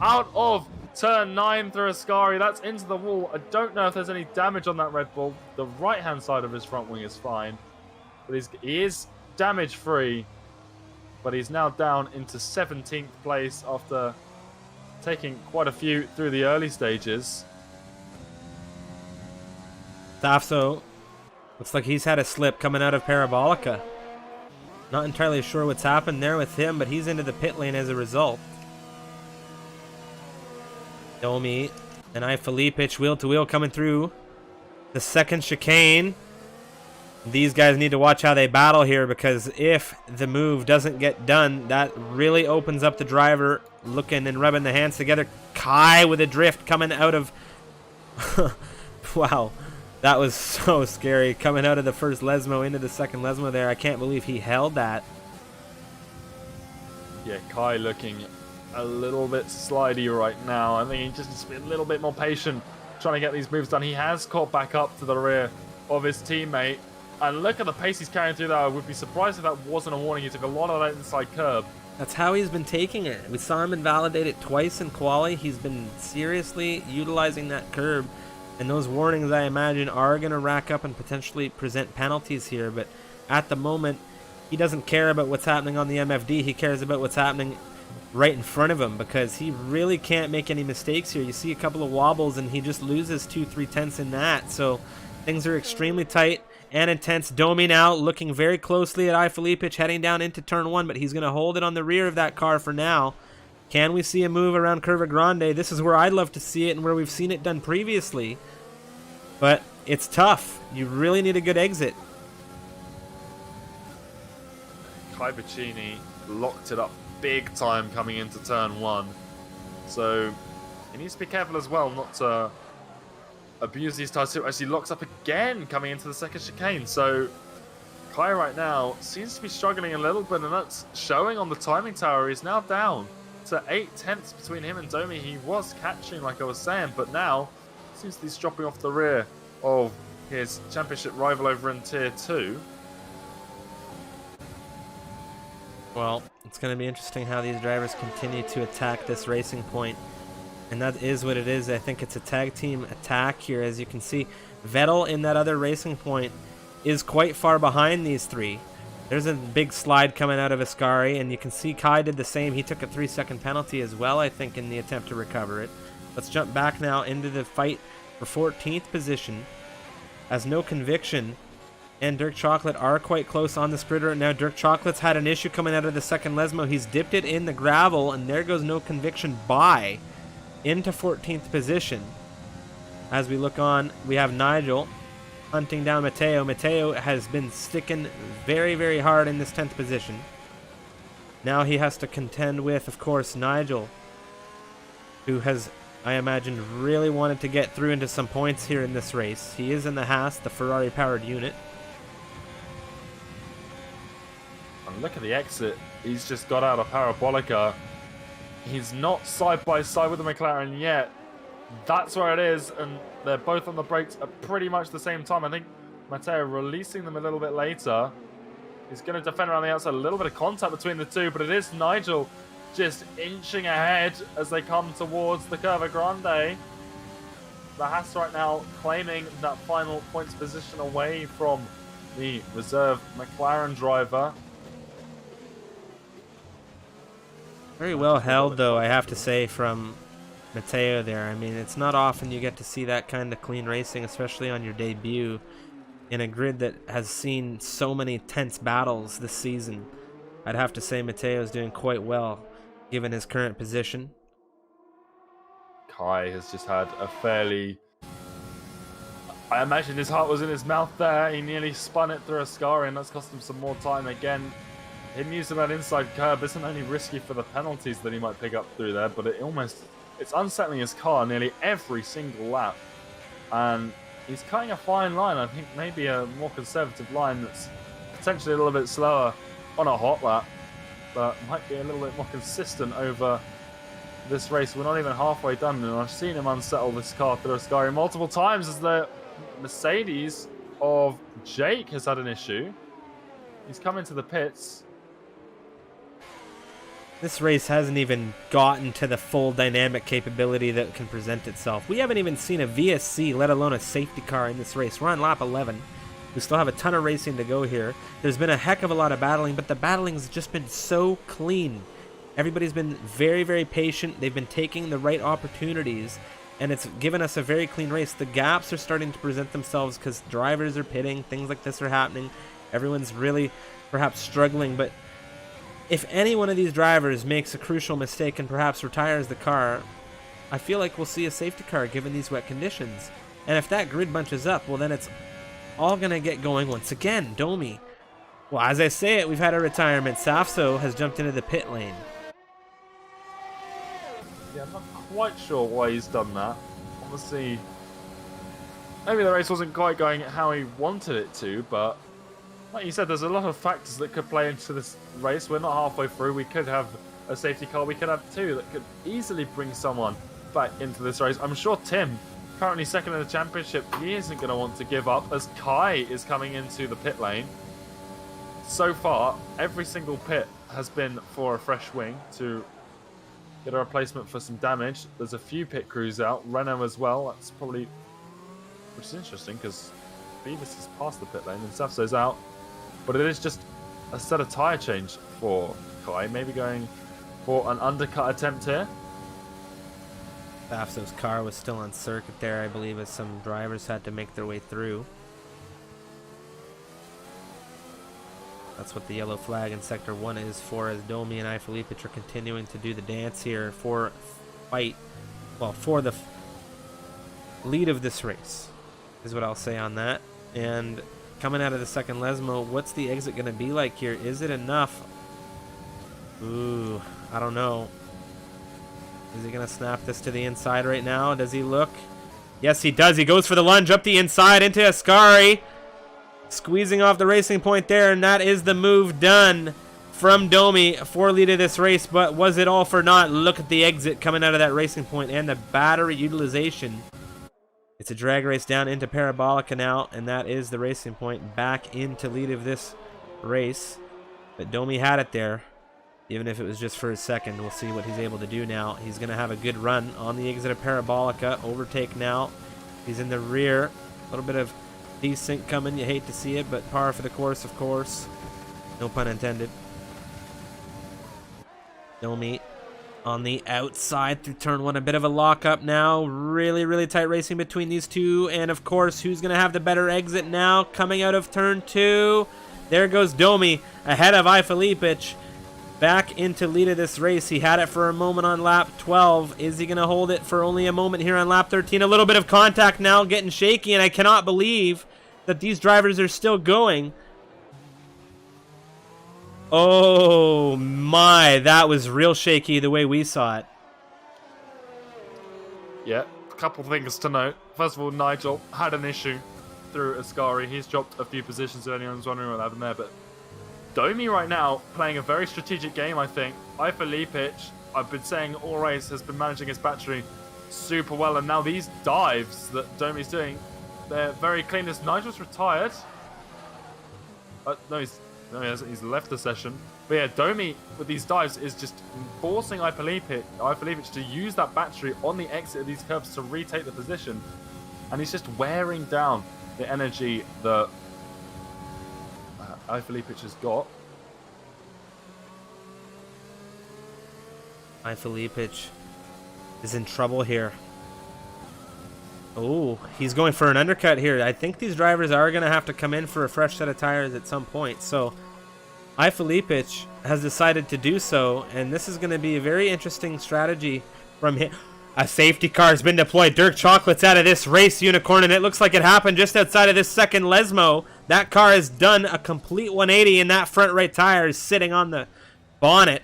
out of turn 9 through Ascari. That's into the wall. I don't know if there's any damage on that Red Bull. The right-hand side of his front wing is fine. But he is damage-free. But he's now down into 17th place after taking quite a few through the early stages. Tafso looks like he's had a slip coming out of Parabolica. Not entirely sure what's happened there with him, but he's into the pit lane as a result. Domi and Felipe wheel to wheel coming through the second chicane. These guys need to watch how they battle here, because if the move doesn't get done, that really opens up the driver looking and rubbing the hands together. Kai with a drift coming out of... Wow, that was so scary. Coming out of the first Lesmo into the second Lesmo there. I can't believe he held that. Yeah, Kai looking a little bit slidey right now. I think he just needs to be a little bit more patient trying to get these moves done. He has caught back up to the rear of his teammate. And look at the pace he's carrying through there. I would be surprised if that wasn't a warning. He took a lot of that inside curb. That's how he's been taking it. We saw him invalidate it twice in quali. He's been seriously utilizing that curb. And those warnings, I imagine, are going to rack up and potentially present penalties here. But at the moment, he doesn't care about what's happening on the MFD. He cares about what's happening right in front of him, because he really can't make any mistakes here. You see a couple of wobbles, and he just loses 2-3 tenths in that. So things are extremely tight and intense. Domi now looking very closely at Felipe heading down into turn 1, but he's going to hold it on the rear of that car for now. Can we see a move around Curva Grande? This is where I'd love to see it and where we've seen it done previously. But it's tough. You really need a good exit. Kai Bacchini locked it up big time coming into turn 1. So he needs to be careful as well not to abuse these tires too, as he locks up again coming into the second chicane. So Kai right now seems to be struggling a little bit, and that's showing on the timing tower. He's now down to 8 tenths between him and Domi. He was catching, like I was saying, but now seems to be dropping off the rear of his championship rival over in Tier 2. Well, it's going to be interesting how these drivers continue to attack this racing point. And that is what it is. I think it's a tag team attack here. As you can see, Vettel in that other racing point is quite far behind these three. There's a big slide coming out of Ascari, and you can see Kai did the same. He took a 3-second penalty as well, I think, in the attempt to recover it. Let's jump back now into the fight for 14th position, as No Conviction and Dirk Chocolate are quite close on the spreader right now. Dirk Chocolate's had an issue coming out of the second Lesmo. He's dipped it in the gravel, and there goes No Conviction by into 14th position. As we look on, we have Nigel hunting down Mateo. Mateo has been sticking very, very hard in this 10th position. Now he has to contend with, of course, Nigel, who has, I imagine, really wanted to get through into some points here in this race. He is in the Haas, the Ferrari-powered unit. And look at the exit. He's just got out of Parabolica. He's not side by side with the McLaren yet. That's where it is, and they're both on the brakes at pretty much the same time. I think Matteo releasing them a little bit later. He's going to defend around the outside. A little bit of contact between the two, but it is Nigel just inching ahead as they come towards the Curva Grande. The Haas right now claiming that final points position away from the reserve McLaren driver. Very well held, though, I have to say, from Mateo there. I mean, it's not often you get to see that kind of clean racing, especially on your debut in a grid that has seen so many tense battles this season. I'd have to say Mateo's doing quite well, given his current position. Kai has just had a fairly... I imagine his heart was in his mouth there. He nearly spun it through a scar, and that's cost him some more time again. Him using that inside curb isn't only risky for the penalties that he might pick up through there, but it's unsettling his car nearly every single lap. And he's cutting a fine line. I think maybe a more conservative line that's potentially a little bit slower on a hot lap, but might be a little bit more consistent over this race. We're not even halfway done, and I've seen him unsettle this car through a sky multiple times as the Mercedes of Jake has had an issue. He's come into the pits. This race hasn't even gotten to the full dynamic capability that can present itself. We haven't even seen a VSC, let alone a safety car in this race. We're on lap 11. We still have a ton of racing to go here. There's been a heck of a lot of battling, but the battling's just been so clean. Everybody's been very, very patient. They've been taking the right opportunities, and it's given us a very clean race. The gaps are starting to present themselves because drivers are pitting. Things like this are happening. Everyone's really perhaps struggling, but if any one of these drivers makes a crucial mistake and perhaps retires the car, I feel like we'll see a safety car given these wet conditions. And if that grid bunches up, well, then it's all going to get going once again. Domi. Well, as I say it, we've had a retirement. Safso has jumped into the pit lane. Yeah, I'm not quite sure why he's done that. Obviously, maybe the race wasn't quite going how he wanted it to, but like you said, there's a lot of factors that could play into this race. We're not halfway through. We could have a safety car. We could have two that could easily bring someone back into this race. I'm sure Tim, currently second in the championship, he isn't going to want to give up as Kai is coming into the pit lane. So far, every single pit has been for a fresh wing to get a replacement for some damage. There's a few pit crews out. Renault as well. That's probably... which is interesting because Beavis is past the pit lane and Safso's out. But it is just a set of tyre change for Kai. Maybe going for an undercut attempt here. Safso's car was still on circuit there, I believe, as some drivers had to make their way through. That's what the yellow flag in Sector 1 is for, as Domi and Ifilipic are continuing to do the dance here for the lead of this race, is what I'll say on that. And coming out of the second Lesmo, what's the exit going to be like here? Is it enough? Ooh, I don't know. Is he going to snap this to the inside right now? Does he look? Yes, he does. He goes for the lunge up the inside into Ascari. Squeezing off the racing point there, and that is the move done from Domi for lead of this race. But was it all for naught? Look at the exit coming out of that racing point and the battery utilization. It's a drag race down into Parabolica now, and that is the racing point back into lead of this race. But Domi had it there, even if it was just for a second. We'll see what he's able to do now. He's going to have a good run on the exit of Parabolica. Overtake now. He's in the rear. A little bit of desync coming. You hate to see it, but par for the course, of course. No pun intended. Domi on the outside through turn one. A bit of a lockup now. Really, really tight racing between these two. And, of course, who's going to have the better exit now? Coming out of turn two. There goes Domi ahead of Ifilipic. Back into lead of this race. He had it for a moment on lap 12. Is he going to hold it for only a moment here on lap 13? A little bit of contact now, getting shaky, and I cannot believe that these drivers are still going. Oh my, that was real shaky the way we saw it. Yeah, a couple things to note. First of all, Nigel had an issue through Ascari. He's dropped a few positions if anyone's wondering what happened there, but Domi right now playing a very strategic game, I think. Ifilipic, I've been saying all race, has been managing his battery super well, and now these dives that Domi's doing, they're very clean. As Nigel's retired. No, he hasn't. He's left the session. But yeah, Domi with these dives is just forcing Ifilipic to use that battery on the exit of these curves to retake the position, and he's just wearing down the energy that Ifilipic has got. Ifilipic is in trouble here. Oh, he's going for an undercut here. I think these drivers are going to have to come in for a fresh set of tires at some point. So, Felipic has decided to do so, and this is going to be a very interesting strategy from him. A safety car has been deployed. Dirk Chocolate's out of this race, Unicorn, and it looks like it happened just outside of this second Lesmo. That car has done a complete 180, and that front right tire is sitting on the bonnet.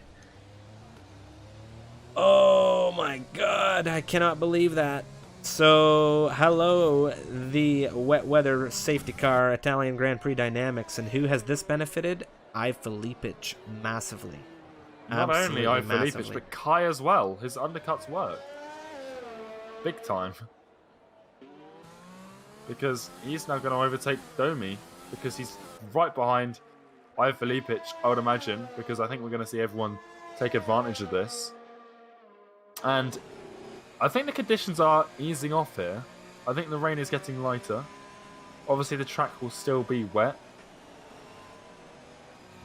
Oh my god, I cannot believe that. So, hello, the wet weather safety car Italian Grand Prix Dynamics, and who has this benefited? Felipic massively. Not only Absolutely Felipic, massively. but Kai as well. His undercuts work. Big time. Because he's now going to overtake Domi, because he's right behind Felipic, I would imagine, because I think we're going to see everyone take advantage of this. And I think the conditions are easing off here. I think the rain is getting lighter. Obviously, the track will still be wet.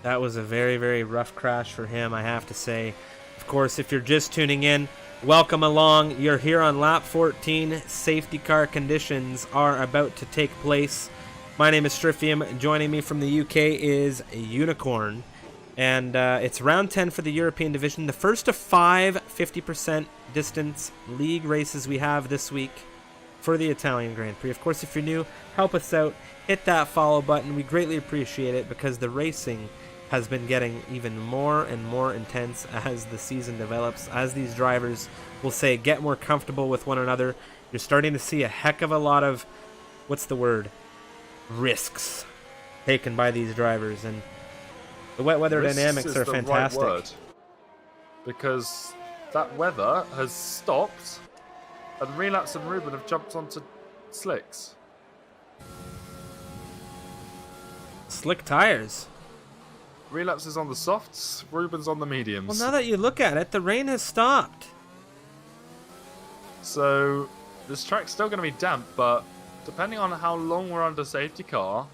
That was a very, very rough crash for him, I have to say. Of course, if you're just tuning in, welcome along. You're here on lap 14. Safety car conditions are about to take place. My name is Strifium. Joining me from the UK is Unicorn. And it's round 10 for the European division. The first of 5 50% distance league races we have this week for the Italian Grand Prix. Of course, if you're new, help us out. Hit that follow button. We greatly appreciate it because the racing has been getting even more and more intense as the season develops. As these drivers will say, get more comfortable with one another. You're starting to see a heck of a lot of, what's the word? Risks taken by these drivers. And the wet weather dynamics are fantastic. Right word, because that weather has stopped, and Relapse and Ruben have jumped onto slicks. Slick tires. Relapse is on the softs, Ruben's on the mediums. Well, now that you look at it, the rain has stopped. So this track's still going to be damp, but depending on how long we're under safety car,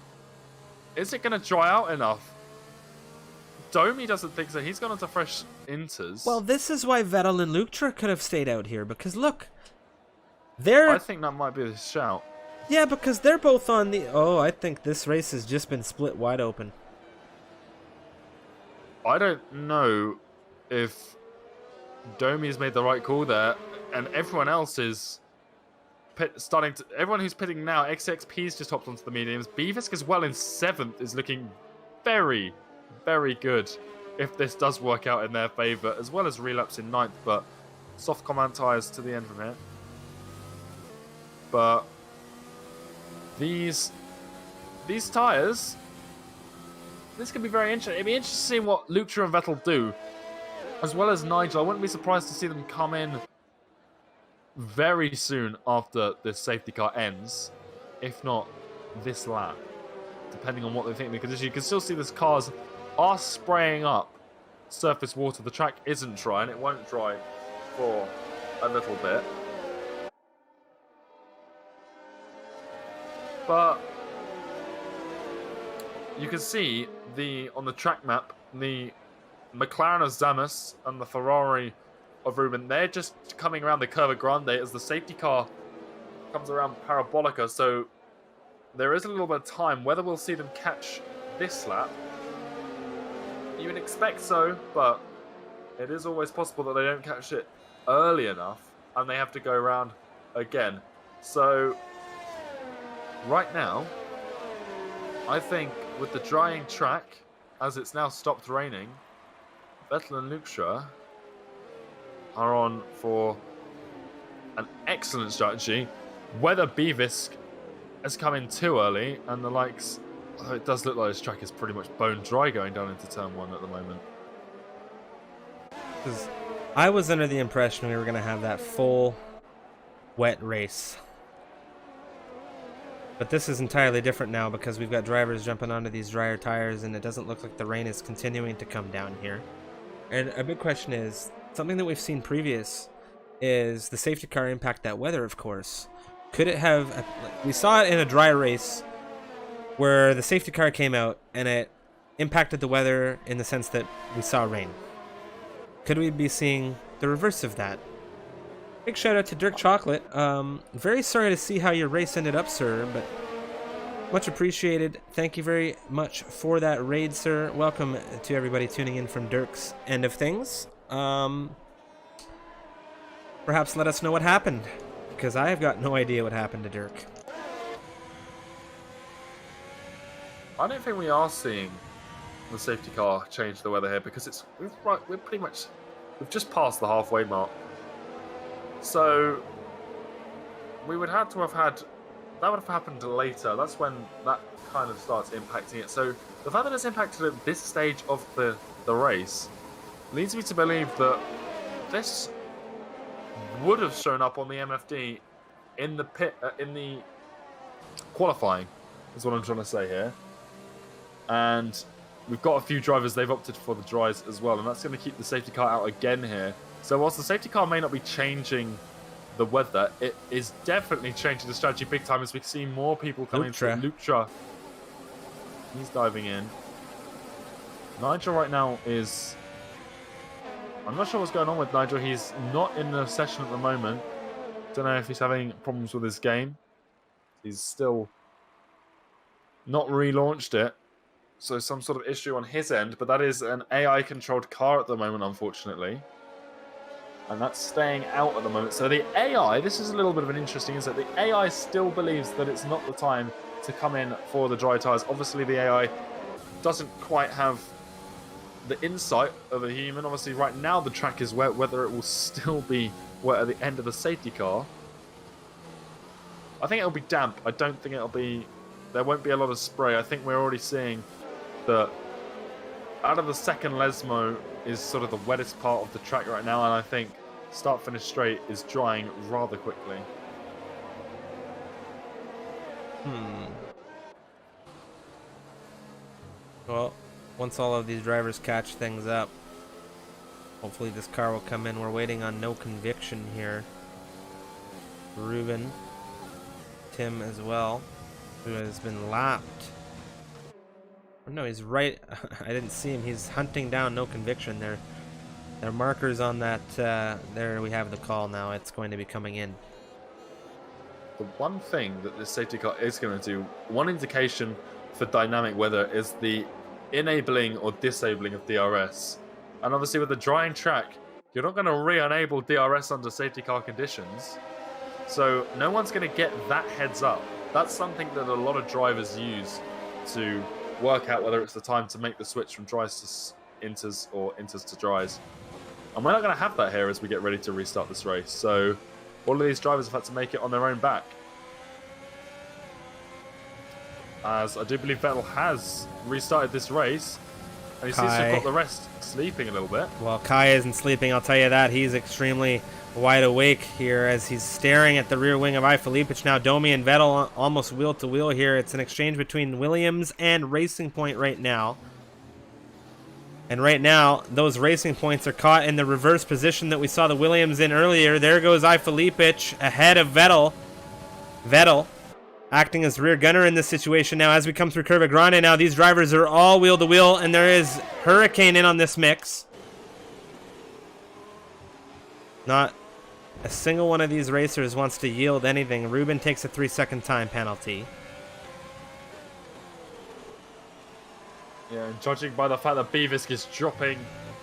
is it going to dry out enough? Domi doesn't think so. He's gone into fresh inters. Well, this is why Vettel and Luchtra could have stayed out here, because look, they're... I think that might be the shout. Yeah, because they're both on the... Oh, I think this race has just been split wide open. I don't know if Domi's made the right call there, and everyone else is starting to... Everyone who's pitting now, XXP's just hopped onto the mediums. Beavisk as well in 7th is looking very, very good if this does work out in their favour, as well as Relapse in 9th, but soft command tyres to the end from here. But these tyres, this could be very interesting. It'd be interesting to see what Luchtra and Vettel do, as well as Nigel. I wouldn't be surprised to see them come in very soon after this safety car ends, if not this lap, depending on what they think the condition. You can still see these cars are spraying up surface water. The track isn't dry, and it won't dry for a little bit. But you can see on the track map, the McLaren of Zamas and the Ferrari of Ruben, they're just coming around the Curva Grande as the safety car comes around Parabolica. So there is a little bit of time. Whether we'll see them catch this lap, you would expect so, but it is always possible that they don't catch it early enough and they have to go around again. So right now, I think with the drying track, as it's now stopped raining, Vettel and Luchtra are on for an excellent strategy. Whether Beavisk has come in too early and the likes... Although it does look like this track is pretty much bone dry going down into turn 1 at the moment. I was under the impression we were going to have that full wet race. But this is entirely different now because we've got drivers jumping onto these drier tires and it doesn't look like the rain is continuing to come down here. And a big question is, something that we've seen previous is the safety car impact that weather, of course. Could it have... We saw it in a dry race where the safety car came out and it impacted the weather in the sense that we saw rain. Could we be seeing the reverse of that Big shout out to Dirk Chocolate. Very sorry to see how your race ended up, sir, but much appreciated. Thank you very much for that raid, sir. Welcome to everybody tuning in from Dirk's end of things. Perhaps let us know what happened, because I have got no idea what happened to Dirk. I don't think we are seeing the safety car change the weather here, because we've just passed the halfway mark. So we would have to have had that would have happened later. That's when that kind of starts impacting it. So the fact that it's impacted at this stage of the race leads me to believe that this would have shown up on the MFD in the in the qualifying, is what I'm trying to say here. And we've got a few drivers, they've opted for the dries as well, and that's going to keep the safety car out again here. So whilst the safety car may not be changing the weather, it is definitely changing the strategy big time, as we see more people coming through. Lutra, he's diving in. Nigel right now is... I'm not sure what's going on with Nigel. He's not in the session at the moment. Don't know if he's having problems with his game. He's still not relaunched it. So some sort of issue on his end, but that is an AI-controlled car at the moment, unfortunately. And that's staying out at the moment. So the AI, this is a little bit of an interesting insight. The AI still believes that it's not the time to come in for the dry tyres. Obviously, the AI doesn't quite have the insight of a human. Obviously, right now the track is wet. Whether it will still be wet at the end of the safety car, I think it'll be damp. I don't think it'll be... There won't be a lot of spray. I think we're already seeing that out of the second Lesmo is sort of the wettest part of the track right now, and I think start finish straight is drying rather quickly. Well, once all of these drivers catch things up, hopefully this car will come in. We're waiting on no conviction here. Ruben, Tim as well, who has been lapped. Oh, no, he's right. I didn't see him. He's hunting down no conviction. There are markers on that. There we have the call now. It's going to be coming in. The one thing that this safety car is going to do, one indication for dynamic weather, is the enabling or disabling of DRS. And obviously with the drying track, you're not going to re-enable DRS under safety car conditions. So no one's going to get that heads up. That's something that a lot of drivers use to work out whether it's the time to make the switch from dries to inters or inters to dries. And we're not going to have that here as we get ready to restart this race. So all of these drivers have had to make it on their own back. As I do believe Vettel has restarted this race, and he seems to have got the rest sleeping a little bit. Well, Kai isn't sleeping, I'll tell you that. He's extremely wide awake here as he's staring at the rear wing of Felipic. Now Domi and Vettel almost wheel to wheel here. It's an exchange between Williams and Racing Point right now. And right now, those Racing Points are caught in the reverse position that we saw the Williams in earlier. There goes Felipic ahead of Vettel. Vettel acting as rear gunner in this situation now as we come through Curva Grande. Now these drivers are all wheel to wheel, and there is Hurricane in on this mix. Not a single one of these racers wants to yield anything. Ruben takes a 3-second time penalty. Yeah, and judging by the fact that Beavis is dropping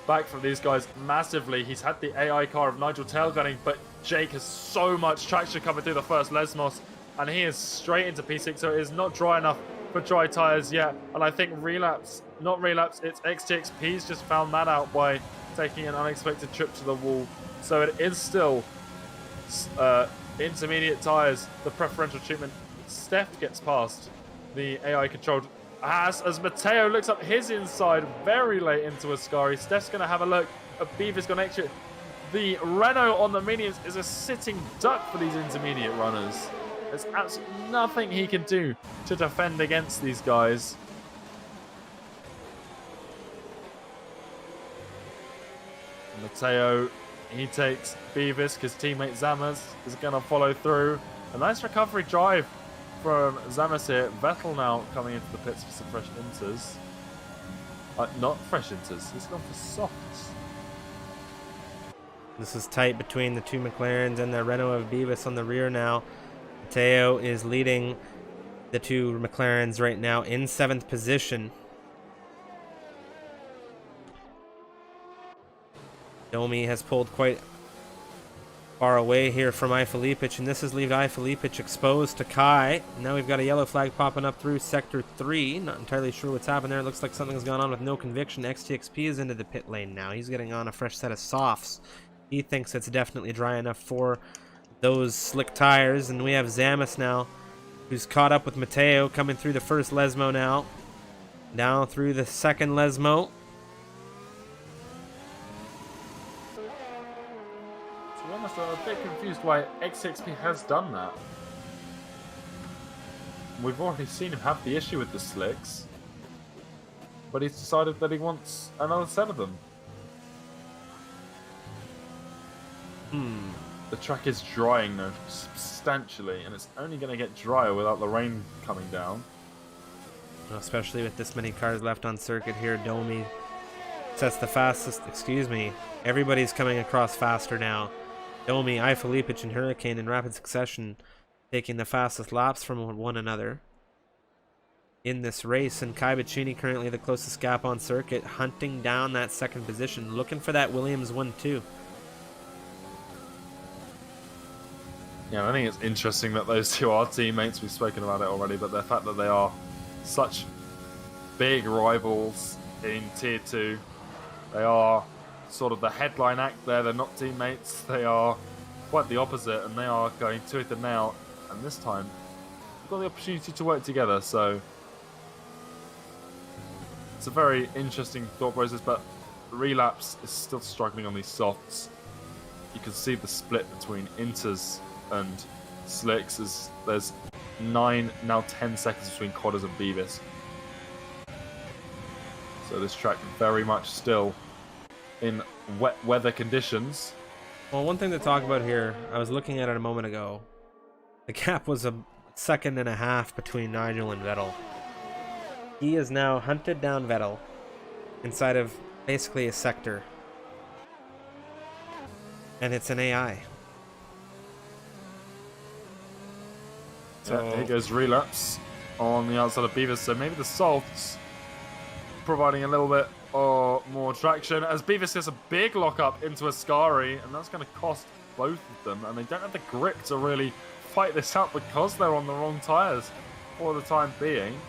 back from these guys massively, he's had the AI car of Nigel tailgunning, but Jake has so much traction coming through the first Lesmos, and he is straight into P6, so it is not dry enough for dry tyres yet. And I think relapse, not relapse, it's XTXP's just found that out by taking an unexpected trip to the wall. So it is still intermediate tyres, the preferential treatment. Steph gets past the AI-controlled Haas as Matteo looks up his inside very late into Ascari. Steph's going to have a look at Beaver's going to exit. The Renault on the Minions is a sitting duck for these intermediate runners. There's absolutely nothing he can do to defend against these guys. Matteo, he takes Beavis because teammate Zamas is going to follow through. A nice recovery drive from Zamas here. Vettel now coming into the pits for some fresh inters. Not fresh inters, he's gone for softs. This is tight between the two McLarens and the Renault of Beavis on the rear now. Matteo is leading the two McLarens right now in 7th position. Domi has pulled quite far away here from Ifilipic, and this has left Ifilipic exposed to Kai. Now we've got a yellow flag popping up through Sector 3. Not entirely sure what's happened there. It looks like something's gone on with no conviction. XTXP is into the pit lane now. He's getting on a fresh set of softs. He thinks it's definitely dry enough for those slick tires. And we have Zamis now, who's caught up with Matteo, coming through the first Lesmo now. Down through the second Lesmo. I'm a bit confused why XXP has done that. We've already seen him have the issue with the slicks, but he's decided that he wants another set of them. The track is drying now substantially, and it's only going to get drier without the rain coming down. Especially with this many cars left on circuit here. Domi sets the fastest, everybody's coming across faster now. Domi, Ifilipic, and Hurricane in rapid succession, taking the fastest laps from one another in this race. And Kai Bicini currently the closest gap on circuit, hunting down that second position, looking for that Williams 1-2. Yeah, I think it's interesting that those two are teammates. We've spoken about it already, but the fact that they are such big rivals in Tier 2, they are sort of the headline act there. They're not teammates. They are quite the opposite, and they are going tooth and nail. And this time, we've got the opportunity to work together. So it's a very interesting thought process. But Relapse is still struggling on these softs. You can see the split between Inters and Slicks. As there's 9, now 10 seconds between Codders and Beavis. So this track very much still in wet weather conditions. Well, one thing to talk about here, I was looking at it a moment ago. The gap was a second and a half between Nigel and Vettel. He has now hunted down Vettel inside of basically a sector. And it's an AI. So yeah, here goes Relapse on the outside of Beavis. So maybe the softs providing a little bit or more traction as Beavis gets a big lockup into Ascari, and that's going to cost both of them, and they don't have the grip to really fight this out because they're on the wrong tyres for the time being.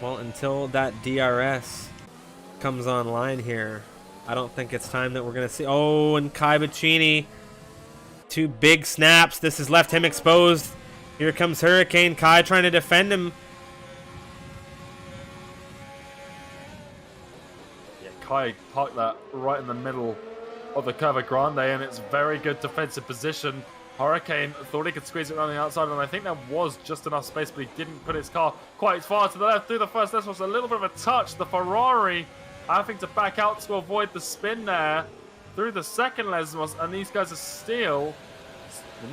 Well, until that DRS comes online here, I don't think it's time that we're going to see. Oh, and Kai Bicini, 2 big snaps. This has left him exposed. Here comes Hurricane. Kai trying to defend him. Kai parked that right in the middle of the Curva Grande, and it's very good defensive position. Hurricane thought he could squeeze it around the outside, and I think there was just enough space, but he didn't put his car quite far to the left through the first. This was a little bit of a touch. The Ferrari having to back out to avoid the spin there through the second Lesmos, and these guys are still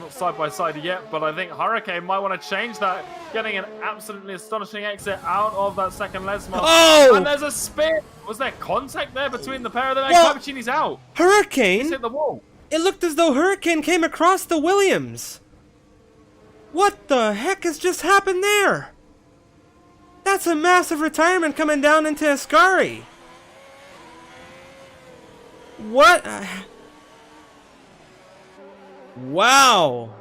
not side by side yet, but I think Hurricane might want to change that, getting an absolutely astonishing exit out of that second Lesmos. Oh! And there's a spin. Was there contact there between the pair of them? Well, Cappuccini's out. Hurricane? He's hit the wall. It looked as though Hurricane came across the Williams. What the heck has just happened there? That's a massive retirement coming down into Ascari. What? Wow.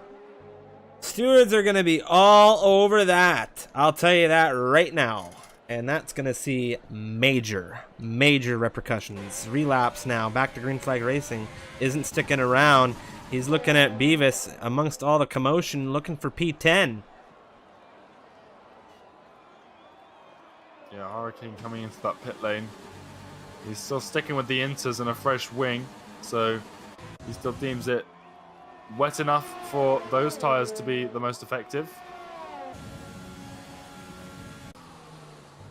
Stewards are going to be all over that. I'll tell you that right now. And that's going to see major repercussions. Relapse now, back to green flag racing. Isn't sticking around. He's looking at Beavis amongst all the commotion, looking for P10. Yeah, Hurricane coming into that pit lane. He's still sticking with the Inters and a fresh wing, so he still deems it wet enough for those tyres to be the most effective.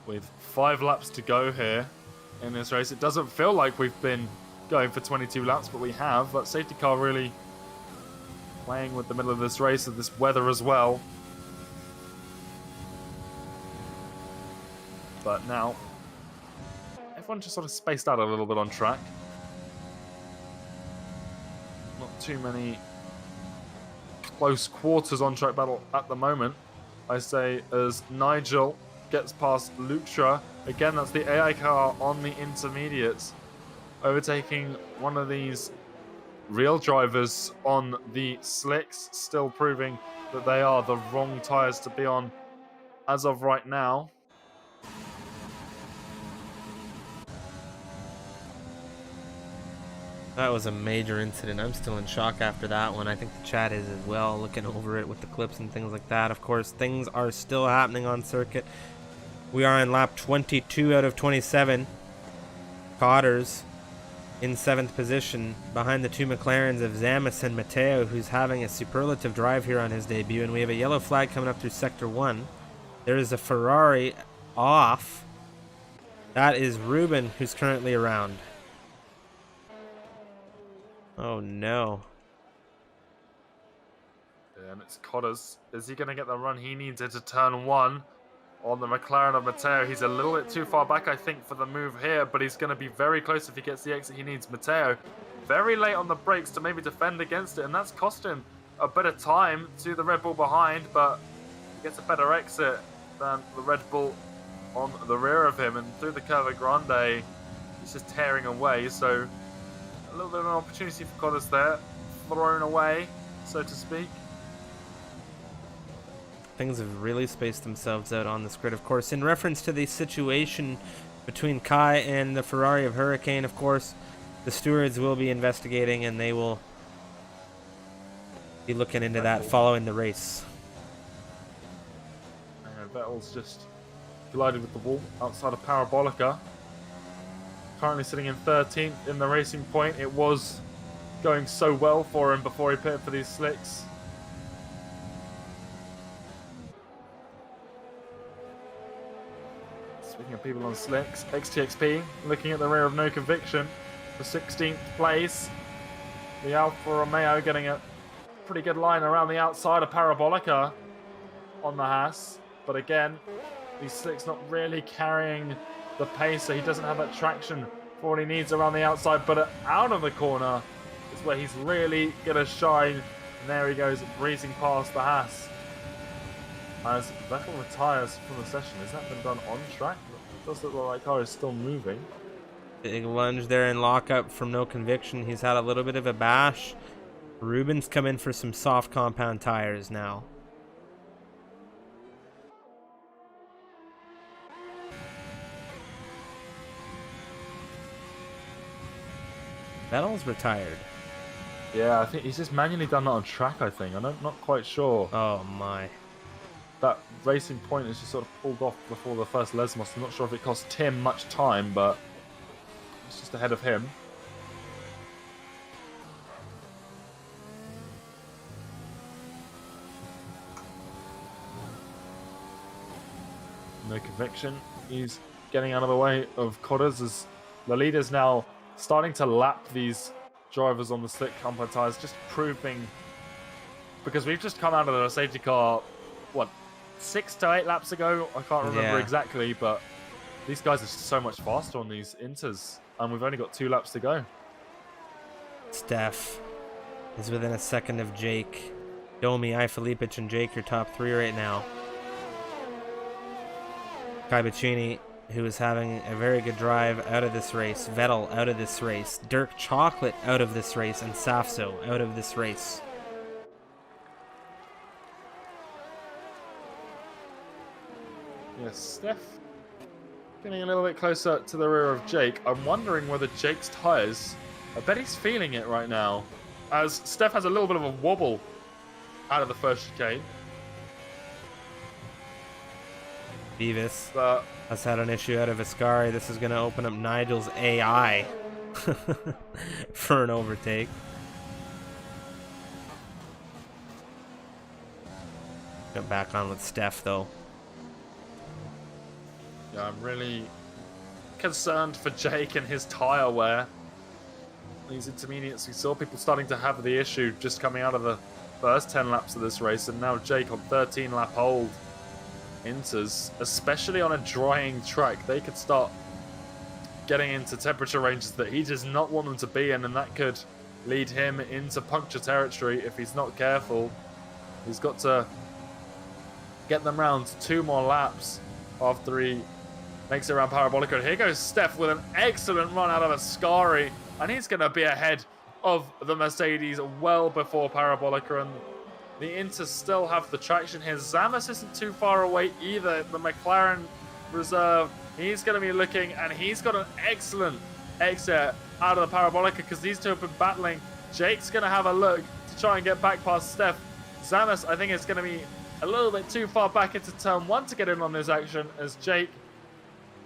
With 5 laps to go here in this race, it doesn't feel like we've been going for 22 laps, but we have. That safety car really playing with the middle of this race and this weather as well. But now, everyone just sort of spaced out a little bit on track. too many close quarters on track battle at the moment. I say as Nigel gets past Lutra. Again, that's the AI car on the intermediates, overtaking one of these real drivers on the slicks, still proving that they are the wrong tyres to be on as of right now. That was a major incident. I'm still in shock after that one. I think the chat is as well, looking over it with the clips and things like that. Of course, things are still happening on circuit. We are in lap 22 out of 27. Cotters in 7th position behind the two McLarens of Zamis and Matteo, who's having a superlative drive here on his debut. And we have a yellow flag coming up through Sector 1. There is a Ferrari off. That is Ruben, who's currently around. Oh no. And it's Cotters. Is he going to get the run he needs into turn 1 on the McLaren of Matteo? He's a little bit too far back, I think, for the move here, but he's going to be very close if he gets the exit he needs. Matteo very late on the brakes to maybe defend against it, and that's cost him a bit of time to the Red Bull behind, but he gets a better exit than the Red Bull on the rear of him, and through the Curva Grande, he's just tearing away, so a little bit of an opportunity for Cotters there, thrown away, so to speak. Things have really spaced themselves out on this grid. Of course, in reference to the situation between Kai and the Ferrari of Hurricane, of course, the stewards will be investigating and they will be looking into that following the race. And Vettel's just collided with the wall outside of Parabolica. Currently sitting in 13th in the Racing Point. It was going so well for him before he pitted for these slicks. Speaking of people on slicks, XTXP looking at the rear of No Conviction for 16th place. The Alfa Romeo getting a pretty good line around the outside of Parabolica on the Haas. But again, these slicks not really carrying the pace, so he doesn't have that traction for what he needs around the outside. But out of the corner is where he's really going to shine. And there he goes, breezing past the Haas. As Vettel retires from the session. Has that been done on track? It does look like the car is still moving. Big lunge there in lockup from No Conviction. He's had a little bit of a bash. Ruben's come in for some soft compound tires now. Vettel's retired. Yeah, I think he's just manually done that on track, I think. I'm not quite sure. Oh my. That Racing Point is just sort of pulled off before the first Lesmos. I'm not sure if it cost Tim much time, but it's just ahead of him. No Conviction. He's getting out of the way of Cotters as the leader's now starting to lap these drivers on the slick compound tires, just proving, because we've just come out of the safety car, what, 6 to 8 laps ago? I can't remember exactly, but these guys are so much faster on these inters, and we've only got 2 laps to go. Steph is within a second of Jake. Domi, Ifilipic, and Jake, your top 3 right now. Kai Bacchini, who is having a very good drive out of this race. Vettel out of this race. Dirk Chocolate out of this race. And Safso out of this race. Yes, Steph getting a little bit closer to the rear of Jake. I'm wondering whether Jake's tyres, I bet he's feeling it right now, as Steph has a little bit of a wobble out of the first chicane. Beavis has had an issue out of Ascari. This is going to open up Nigel's AI for an overtake. Get back on with Steph, though. Yeah, I'm really concerned for Jake and his tyre wear. These intermediates, we saw people starting to have the issue just coming out of the first 10 laps of this race, and now Jake on 13 lap hold. Inters, especially on a drying track, they could start getting into temperature ranges that he does not want them to be in, and that could lead him into puncture territory if he's not careful. He's got to get them round 2 more laps after he makes it around Parabolica. And here goes Steph with an excellent run out of Ascari, and he's going to be ahead of the Mercedes well before Parabolica, and the Inters still have the traction here. Zamas isn't too far away either. The McLaren reserve, he's going to be looking, and he's got an excellent exit out of the Parabolica because these two have been battling. Jake's going to have a look to try and get back past Steph. Zamas, I think, is going to be a little bit too far back into turn 1 to get in on this action as Jake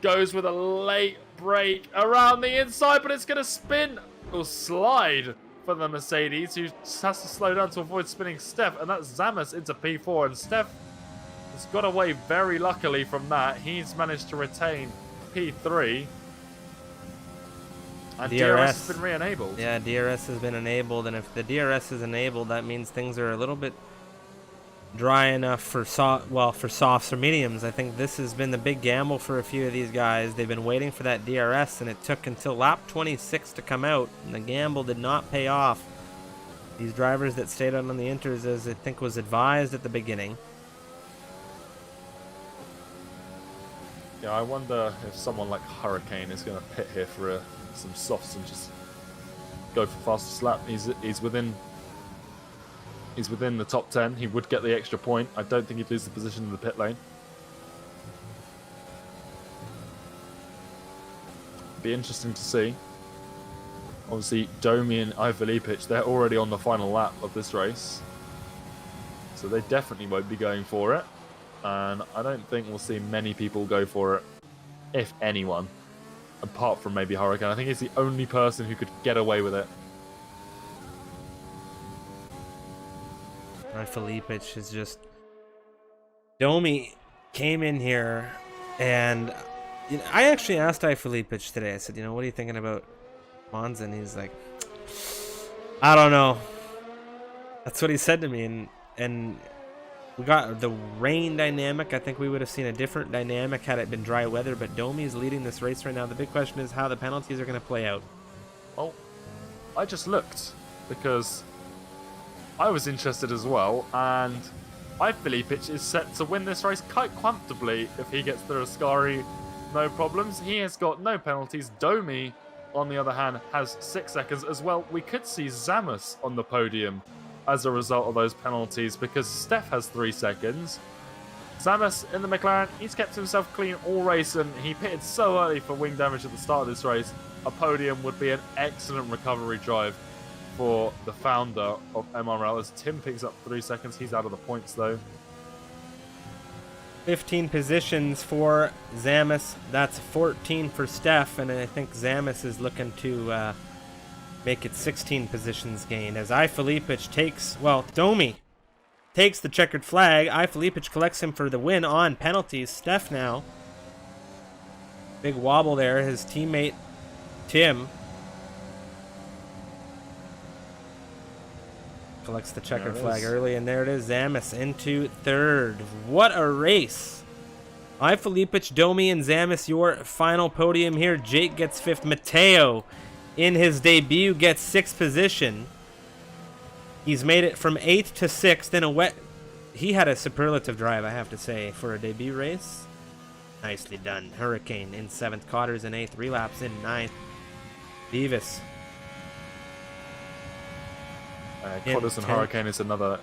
goes with a late brake around the inside, but it's going to spin or slide for the Mercedes, who just has to slow down to avoid spinning Steph, and that's Zamas into P4, and Steph has got away very luckily from that. He's managed to retain P3. And DRS has been re-enabled. Yeah, DRS has been enabled, and if the DRS is enabled, that means things are a little bit dry enough for softs or mediums. I think this has been the big gamble for a few of these guys. They've been waiting for that DRS, and it took until lap 26 to come out, and the gamble did not pay off. These drivers that stayed out on the Inters, as I think was advised at the beginning. Yeah, I wonder if someone like Hurricane is going to pit here for some softs and just go for fastest lap. He's within the top 10. He would get the extra point. I don't think he'd lose the position in the pit lane. Be interesting to see. Obviously, Domi and Ivalipic, they're already on the final lap of this race, so they definitely won't be going for it. And I don't think we'll see many people go for it, if anyone, apart from maybe Hurricane. I think he's the only person who could get away with it. Felipic is just... Domi came in here, and I actually asked Felipic today. I said, what are you thinking about Monza? And he's like, I don't know. That's what he said to me, and we got the rain dynamic. I think we would have seen a different dynamic had it been dry weather, but Domi is leading this race right now. The big question is how the penalties are going to play out. Well, I just looked because I was interested as well, and Felipic is set to win this race quite comfortably if he gets through Ascari, no problems. He has got no penalties. Domi, on the other hand, has 6 seconds as well. We could see Zamas on the podium as a result of those penalties because Steph has 3 seconds. Zamas in the McLaren, he's kept himself clean all race, and he pitted so early for wing damage at the start of this race. A podium would be an excellent recovery drive for the founder of MRL as Tim picks up 3 seconds. He's out of the points though. 15 positions for Zamas. That's 14 for Steph, and I think Zamas is looking to make it 16 positions gained as Felipic takes, Domi takes the checkered flag. Felipic collects him for the win on penalties. Steph now. Big wobble there. His teammate Tim collects the checkered flag early, and there it is. Zamas into third. What a race. Felipic, Domi, and Zamas, your final podium here. Jake gets 5th. Matteo, in his debut, gets 6th position. He's made it from 8th to 6th in a wet... He had a superlative drive, I have to say, for a debut race. Nicely done. Hurricane in 7th. Cotters in 8th. Relapse in 9th. Beavis. Cotters and Hurricane is another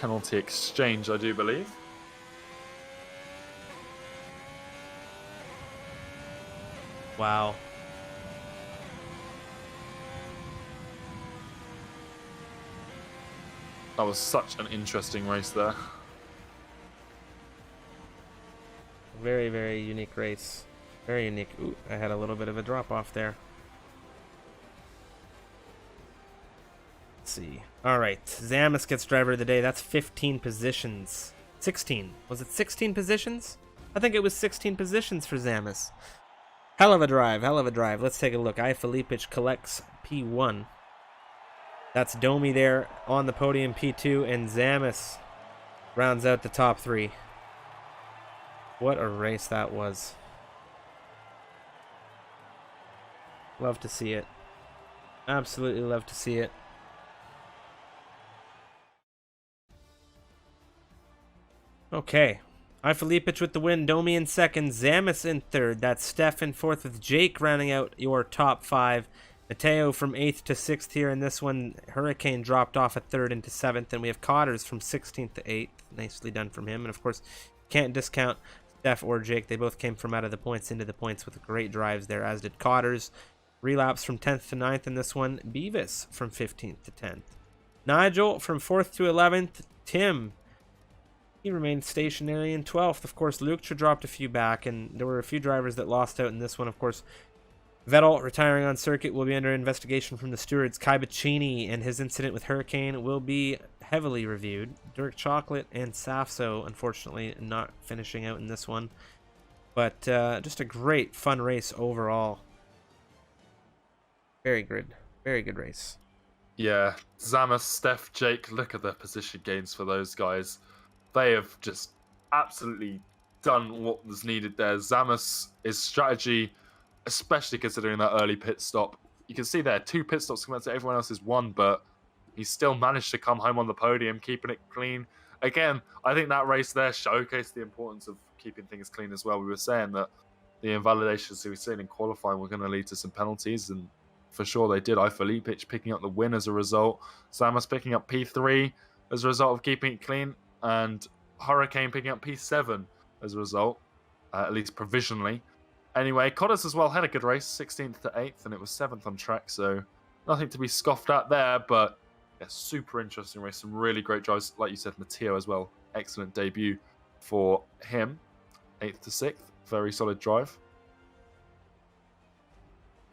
penalty exchange, I do believe. Wow. That was such an interesting race there. Very, very unique race. Very unique. Ooh, I had a little bit of a drop off there. Let's see. All right. Zamas gets driver of the day. That's 15 positions. 16. Was it 16 positions? I think it was 16 positions for Zamas. Hell of a drive. Hell of a drive. Let's take a look. Felipic collects P1. That's Domi there on the podium, P2, and Zamas rounds out the top 3. What a race that was. Love to see it. Absolutely love to see it. Okay. Ifilipic with the win. Domi in second. Zamis in third. That's Steph in fourth with Jake rounding out your top 5. Mateo from 8th to 6th here in this one. Hurricane dropped off at 3rd into 7th. And we have Cotters from 16th to 8th. Nicely done from him. And of course, can't discount Steph or Jake. They both came from out of the points into the points with great drives there, as did Cotters. Relapse from 10th to 9th in this one. Beavis from 15th to 10th. Nigel from 4th to 11th. Tim, he remained stationary in 12th. Of course, Luke dropped a few back, and there were a few drivers that lost out in this one. Of course, Vettel retiring on circuit will be under investigation from the stewards. Kai Bacchini and his incident with Hurricane will be heavily reviewed. Dirk Chocolate and Safso, unfortunately, not finishing out in this one. But just a great, fun race overall. Very good race. Yeah, Zamas, Steph, Jake, look at the position gains for those guys. They have just absolutely done what was needed there. Zamas' strategy, especially considering that early pit stop. You can see there, 2 pit stops compared to everyone else's 1, but he still managed to come home on the podium, keeping it clean. Again, I think that race there showcased the importance of keeping things clean as well. We were saying that the invalidations we were seeing in qualifying were going to lead to some penalties, and for sure they did. Ifilipic picking up the win as a result. Zamas picking up P3 as a result of keeping it clean, and Hurricane picking up P7 as a result, at least provisionally. Anyway, Cotters as well had a good race, 16th to 8th, and it was 7th on track, so nothing to be scoffed at there, but yeah, super interesting race. Some really great drives, like you said, Matteo as well. Excellent debut for him. 8th to 6th, very solid drive.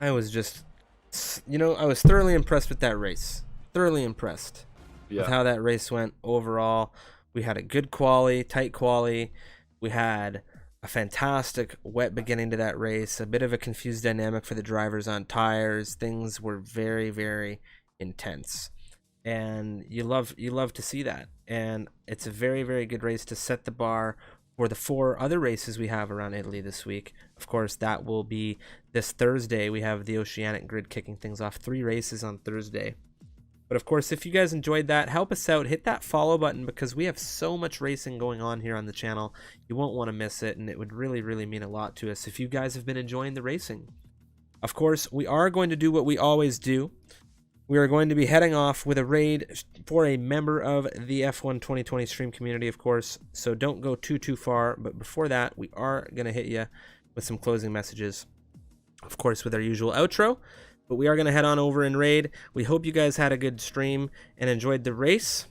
I was just, I was thoroughly impressed with that race. Thoroughly impressed with how that race went overall. We had a good quali, tight quali. We had a fantastic wet beginning to that race. A bit of a confused dynamic for the drivers on tires. Things were very, very intense, and you love to see that. And it's a very, very good race to set the bar for the 4 other races we have around Italy this week. Of course, that will be this Thursday. We have the Oceanic Grid kicking things off. 3 races on Thursday. But of course, if you guys enjoyed that, help us out. Hit that follow button, because we have so much racing going on here on the channel. You won't want to miss it, and it would really, really mean a lot to us if you guys have been enjoying the racing. Of course, we are going to do what we always do. We are going to be heading off with a raid for a member of the F1 2020 stream community, of course. So don't go too far. But before that, we are going to hit you with some closing messages, of course, with our usual outro. But we are going to head on over and raid. We hope you guys had a good stream and enjoyed the race.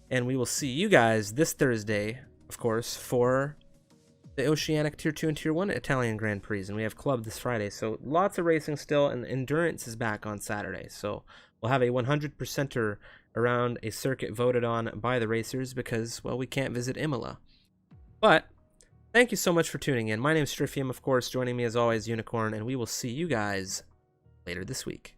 And we will see you guys this Thursday, of course, for the Oceanic Tier 2 and Tier 1 Italian Grand Prix. And we have Club this Friday. So lots of racing still, and Endurance is back on Saturday. So we'll have a 100%er around a circuit voted on by the racers because, well, we can't visit Imola. But thank you so much for tuning in. My name is Strifium, of course. Joining me as always, Unicorn, and we will see you guys later this week.